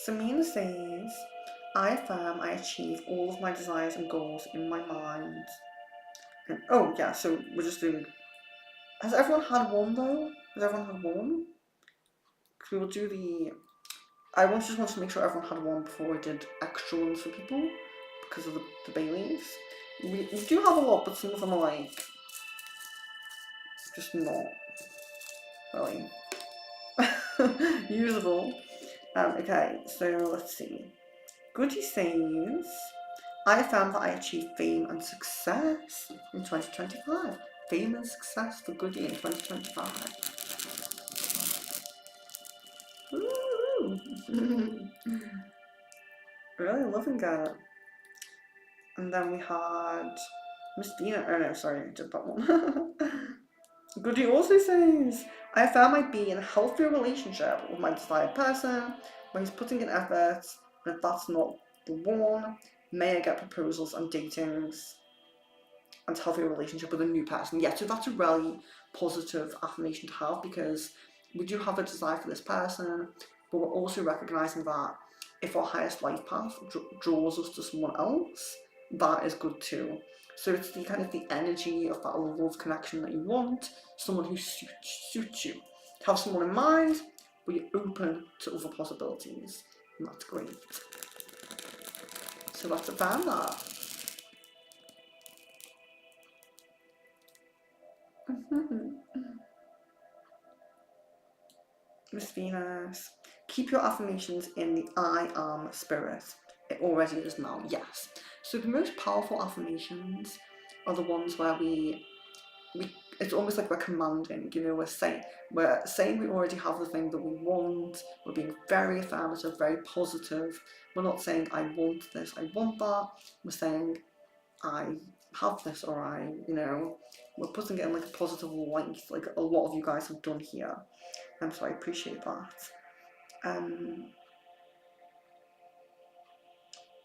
Samina says, I affirm I achieve all of my desires and goals in my mind. And, oh yeah, so we're just doing... Has everyone had one though? Has everyone had one? Because we will do the... I just wanted to make sure everyone had one before we did extra ones for people, because of the Baileys. We do have a lot, but some of them are like, just not really usable. Okay, so let's see. Goody says, I found that I achieved fame and success in 2025. Fame and success for Goody in 2025. Ooh. Really loving it. And then we had Miss Dina. Oh no, sorry, I did that one. Goody also says, I found I'd be in a healthier relationship with my desired person where he's putting in effort, and if that's not the one, may I get proposals and datings and healthier relationship with a new person. Yeah, so that's a really positive affirmation to have, because we do have a desire for this person, but we're also recognising that if our highest life path draws us to someone else, that is good too. So it's the kind of the energy of that love connection that you want, someone who suits you. Have someone in mind, but you're open to other possibilities, and that's great. So let's affirm that. Miss Venus, keep your affirmations in the I am spirit. It already is now, yes. So the most powerful affirmations are the ones where it's almost like we're commanding, you know, we're saying we already have the thing that we want, we're being very affirmative, very positive. We're not saying I want this, I want that. We're saying I have this, or we're putting it in like a positive light, like a lot of you guys have done here. And so I appreciate that.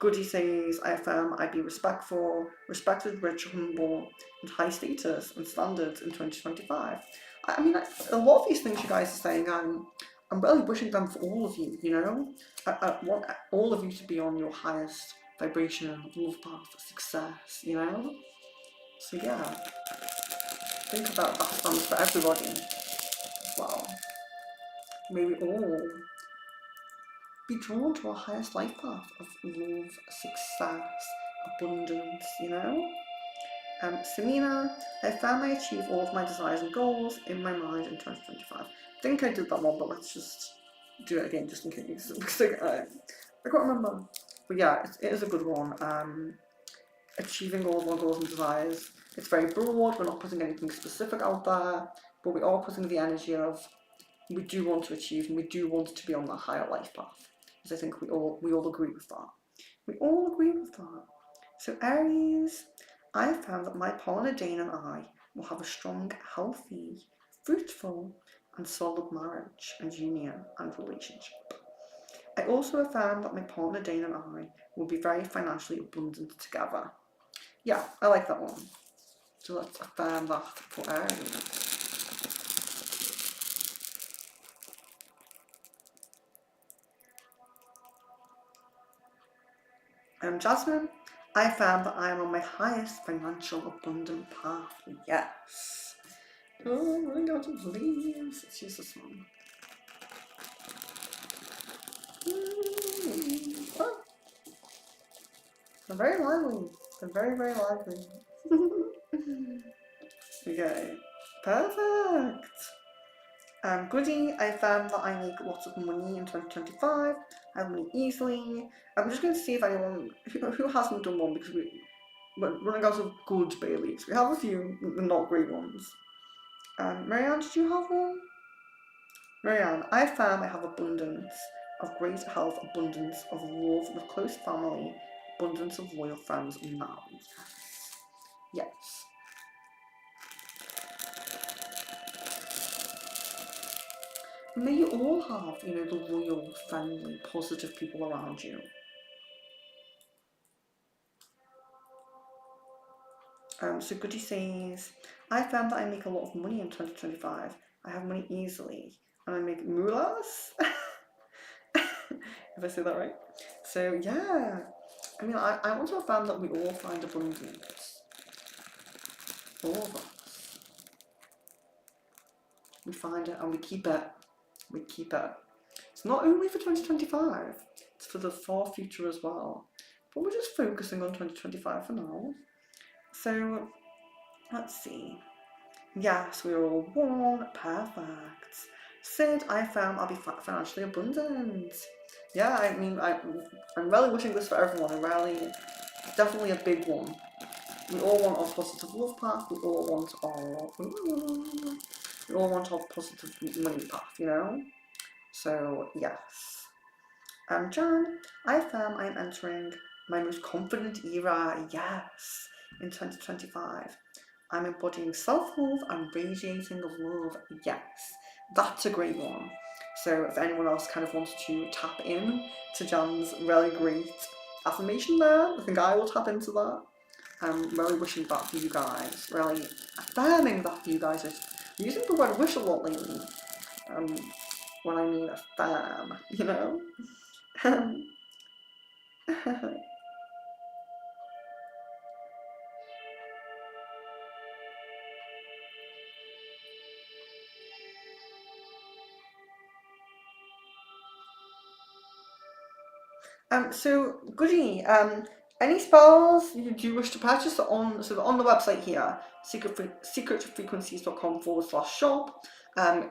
Goody says, I affirm I'd be respected, rich, humble, and high status and standards in 2025. I mean, a lot of these things you guys are saying, I'm really wishing them for all of you, you know? I want all of you to be on your highest vibration, love path, success, you know? So yeah, think about that stands for everybody as well. May we all be drawn to our highest life path of love, success, abundance, you know? Samina, I found I achieve all of my desires and goals in my mind in 2025. I think I did that one, but let's just do it again just in case, because I can't remember. But yeah, it is a good one. Achieving all of our goals and desires. It's very broad, we're not putting anything specific out there, but we are putting the energy of we do want to achieve and we do want to be on that higher life path. Because I think we all agree with that. We all agree with that. So Aries, I found that my partner Dane and I will have a strong, healthy, fruitful and solid marriage and union and relationship. I also affirm that my partner Dane and I will be very financially abundant together. Yeah, I like that one. So let's affirm that for Aries. Jasmine, I found that I am on my highest financial abundant path. Yes. Oh my god, please. Let's use this one. Oh, they're very lively. They're very, very lively. Okay, perfect. Goody, I found that I make lots of money in 2025. I have money easily. I'm just going to see if anyone who hasn't done one because we're running out of good bay leaves. We have a few not great ones. Marianne, did you have one? Marianne, I found I have abundance of great health, abundance of love with close family, abundance of loyal friends now. Yes. May you all have, the loyal, friendly, positive people around you. So Goody says, I found that I make a lot of money in 2025. I have money easily, and I make moolahs. If I say that right. So yeah, I mean, I want to affirm that we all find abundance. All of us. We find it and we keep it. We keep it. It's not only for 2025, it's for the far future as well. But we're just focusing on 2025 for now. So, let's see. Yes, we're all one. Perfect. Sid, I found I'll be financially abundant. Yeah, I mean, I'm really wishing this for everyone. Definitely a big one. We all want our positive love path. We all want our positive money path, So, yes. Jan, I found I'm entering my most confident era, yes, in 2025. I'm embodying self-love and radiating love, yes. That's a great one. So if anyone else kind of wants to tap in to Jan's really great affirmation there, I think I will tap into that. I'm really wishing that for you guys, really affirming that for you guys. I'm using the word wish a lot lately. When I mean affirm. So Goody, any spells you do wish to purchase on the website here, secretfrequencies.com/shop.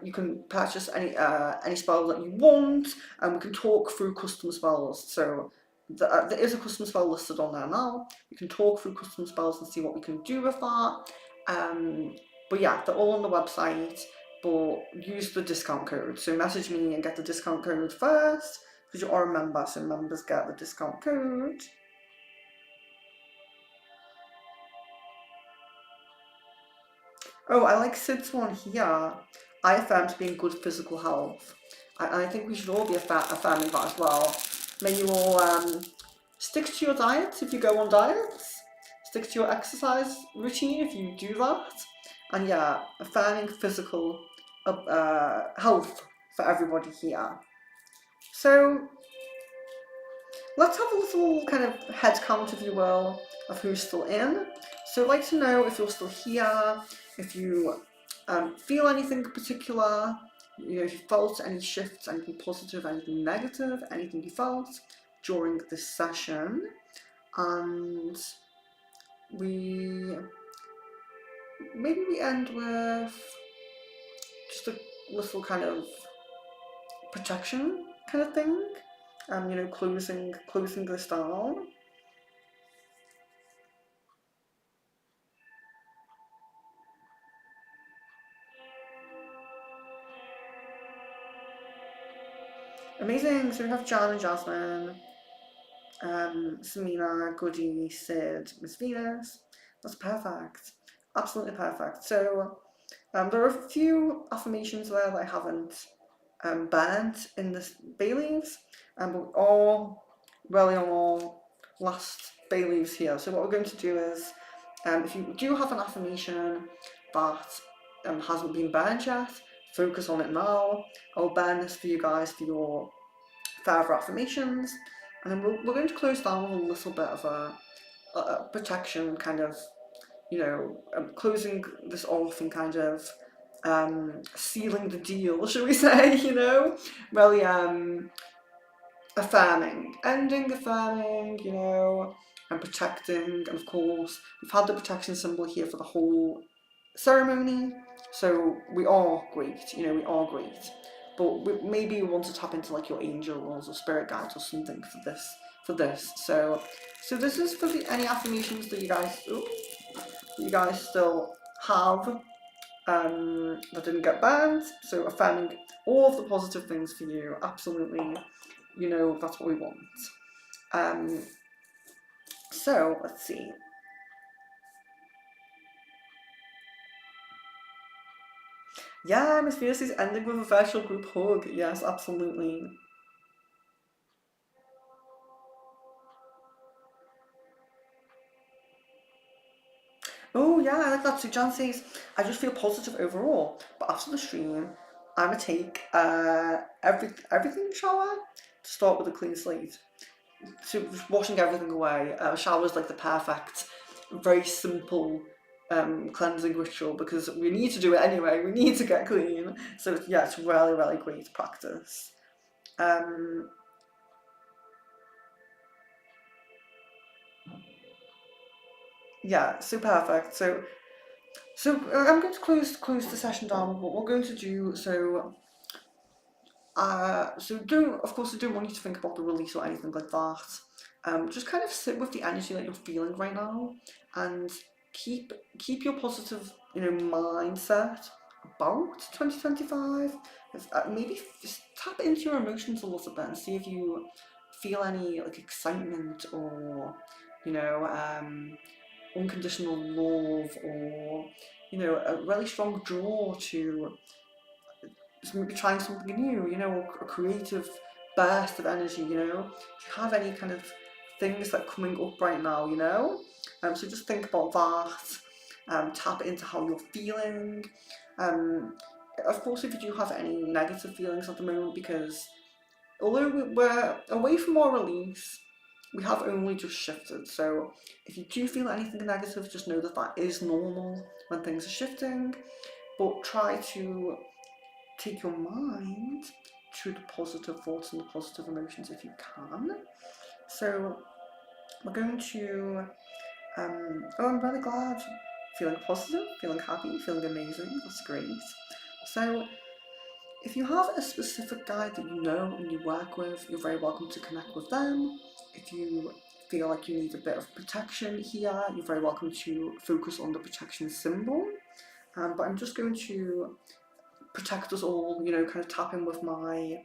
You can purchase any spell that you want, and we can talk through custom spells. So there is a custom spell listed on there now. You can talk through custom spells and see what we can do with that. But yeah, they're all on the website. But use the discount code. So message me and get the discount code first. Because you are a member, so members get the discount code. Oh, I like Sid's one here. I affirm to be in good physical health. I think we should all be affirming that as well. May you all stick to your diets if you go on diets. Stick to your exercise routine if you do that. And yeah, affirming physical health for everybody here. So let's have a little kind of head count, if you will, of who's still in. So I'd like to know if you're still here, if you feel anything particular, if you felt any shifts, anything positive, anything negative, anything you felt during this session. And maybe we end with just a little kind of protection kind of thing. Closing this down. Amazing. So we have Jan and Jasmine, Samina, Goody, Sid, Miss Venus. That's perfect. Absolutely perfect. So there are a few affirmations there that I haven't burnt in this bay leaves, but we're all really on our last bay leaves here. So what we're going to do is, if you do have an affirmation that hasn't been burned yet, focus on it now. I'll burn this for you guys for your further affirmations, and then we're going to close down with a little bit of a protection kind of, closing this off and kind of sealing the deal, shall we say, really affirming, ending, affirming, you know, and protecting. And of course, we've had the protection symbol here for the whole ceremony, so we are great, you know, we are great. But maybe you want to tap into like your angels or spirit guides or something for this. So this is for any affirmations that you guys still have that didn't get banned. So affirming all of the positive things for you, absolutely, you know, that's what we want. Um, so let's see. Yeah, Miss Venus is ending with a virtual group hug. Yes, absolutely. Oh yeah, I like that. So Jan says, I just feel positive overall, but after the stream, I'm gonna take everything shower to start with a clean slate. So just washing everything away. Shower is like the perfect, very simple cleansing ritual because we need to do it anyway. We need to get clean. So yeah, it's really really great practice. Um, yeah, so perfect. So I'm going to close the session down. What we're going to do so don't, of course, I don't want you to think about the release or anything like that. Just kind of sit with the energy that you're feeling right now, and keep your positive, you know, mindset about 2025. Maybe just tap into your emotions a little bit and see if you feel any like excitement or, you know, unconditional love or, you know, a really strong draw to maybe trying something new, you know, or a creative burst of energy, you know. Do you have any kind of things that are coming up right now, you know? So just think about that, tap into how you're feeling. Um, of course, if you do have any negative feelings at the moment, because although we're away from our release, we have only just shifted. So if you do feel anything negative, just know that that is normal when things are shifting, but try to take your mind to the positive thoughts and the positive emotions if you can. So we're going to, I'm really glad. Feeling positive, feeling happy, feeling amazing. That's great. So if you have a specific guide that you know and you work with, you're very welcome to connect with them. If you feel like you need a bit of protection here, you're very welcome to focus on the protection symbol. But I'm just going to protect us all, you know, kind of tap in with my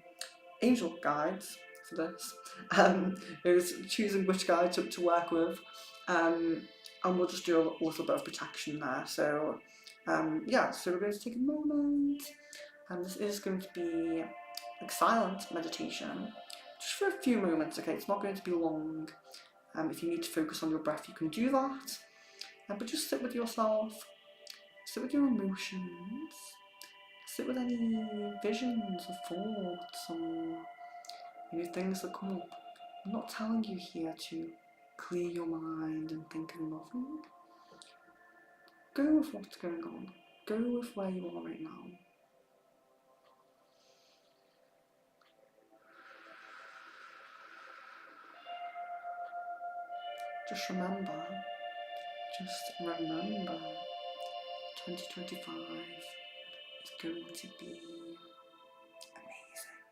angel guides for this. It was choosing which guide to work with. And we'll just do a little bit of protection there. So, yeah, so we're going to take a moment, and this is going to be like silent meditation, just for a few moments, okay? It's not going to be long. If you need to focus on your breath, you can do that. But just sit with yourself, sit with your emotions, sit with any visions or thoughts or things that come up. I'm not telling you here to clear your mind and think of nothing. Go with what's going on. Go with where you are right now. Just remember, 2025 is going to be amazing.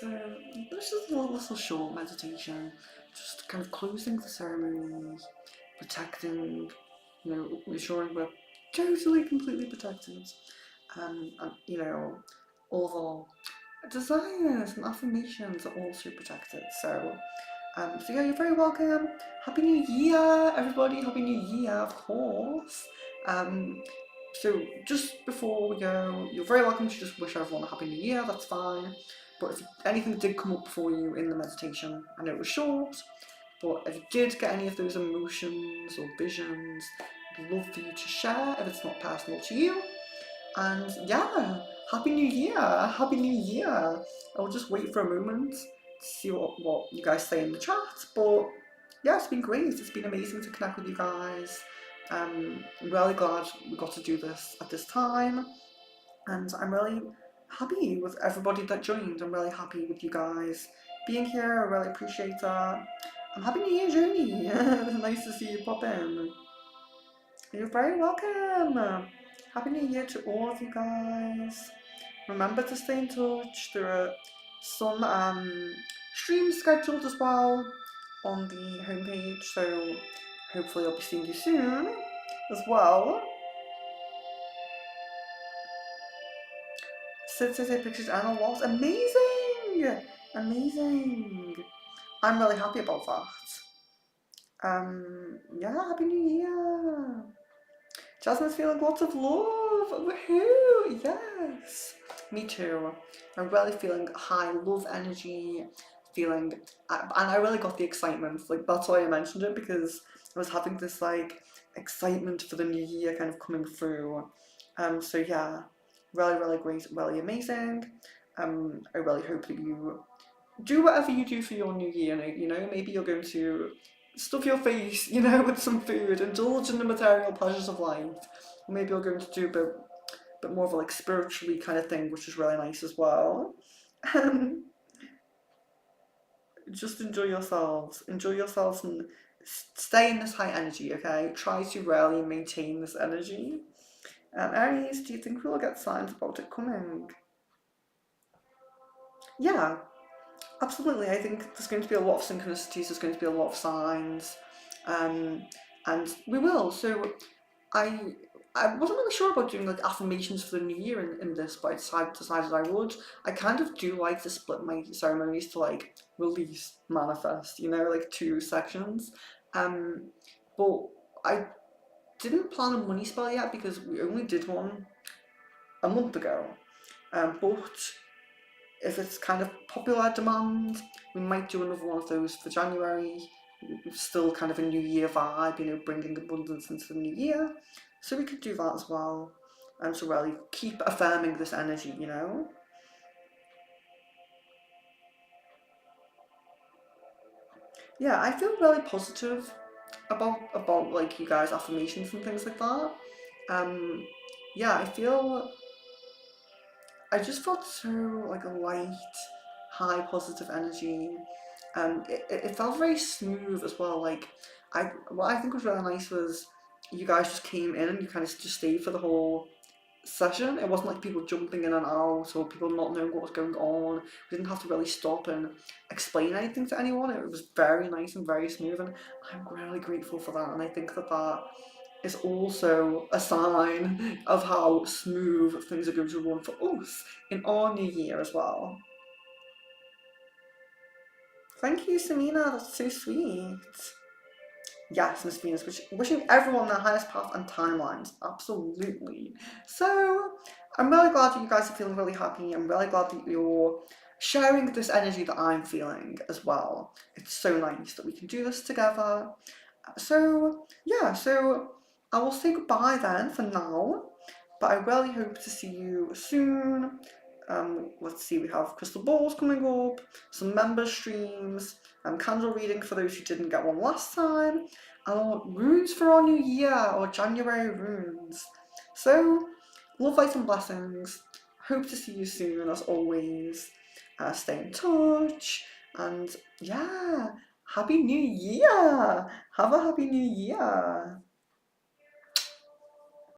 So this is a little short meditation, just kind of closing the ceremony, protecting, ensuring we're totally, completely protected, and all the desires and affirmations are also protected. So yeah, you're very welcome. Happy New Year, everybody. Happy New Year, of course. Um, so just before we go, you're very welcome to just wish everyone a Happy New Year, that's fine. But if anything did come up for you in the meditation, I know it was short, but if you did get any of those emotions or visions, I'd love for you to share if it's not personal to you. And yeah, Happy New Year! Happy New Year! I'll just wait for a moment to see what you guys say in the chat. But yeah, it's been great. It's been amazing to connect with you guys. I'm really glad we got to do this at this time. And I'm really happy with everybody that joined. I'm really happy with you guys being here. I really appreciate that. And Happy New Year, Journey! Nice to see you pop in. You're very welcome. Happy New Year to all of you guys. Remember to stay in touch. There are some streams scheduled as well on the homepage, so hopefully I'll be seeing you soon as well. Sid says pictures and a lot. Amazing! Amazing! I'm really happy about that. Yeah, Happy New Year! Jasmine's feeling lots of love. Woohoo! Yes. Me too. I'm really feeling high love energy. And I really got the excitement. Like that's why I mentioned it, because I was having this like excitement for the new year kind of coming through. So yeah, really great, really amazing. I really hope that you do whatever you do for your new year. Maybe you're going to stuff your face, with some food, indulge in the material pleasures of life. Or maybe you're going to do a bit more of a like spiritually kind of thing, which is really nice as well. Just enjoy yourselves. Enjoy yourselves and stay in this high energy, okay? Try to really maintain this energy. Aries, do you think we'll get signs about it coming? Yeah, absolutely. I think there's going to be a lot of synchronicities, there's going to be a lot of signs, and we will. So I wasn't really sure about doing like affirmations for the new year in this, but I decided I would. I kind of do like to split my ceremonies to like release, manifest, like two sections. But I didn't plan a money spell yet because we only did one a month ago. But if it's kind of popular demand, we might do another one of those for January. Still kind of a new year vibe, bringing abundance into the new year. So we could do that as well. And to really keep affirming this energy, Yeah, I feel really positive about like you guys' affirmations and things like that. Yeah, I just felt so like a light, high positive energy. It felt very smooth as well. Like what I think was really nice was you guys just came in and you kind of just stayed for the whole session. It wasn't like people jumping in and out or people not knowing what was going on. We didn't have to really stop and explain anything to anyone. It was very nice and very smooth, and I'm really grateful for that. And I think that is also a sign of how smooth things are going to run for us in our new year as well. Thank you, Samina. That's so sweet. Yes, Miss Venus, wishing everyone their highest path and timelines. Absolutely. So, I'm really glad that you guys are feeling really happy. I'm really glad that you're sharing this energy that I'm feeling as well. It's so nice that we can do this together. So, yeah, so I will say goodbye then for now, but I really hope to see you soon. Let's see, we have crystal balls coming up, some member streams, candle reading for those who didn't get one last time, and runes for our new year, or January runes. So, love, light and blessings. Hope to see you soon as always. Stay in touch, and yeah, Happy New Year! Have a Happy New Year!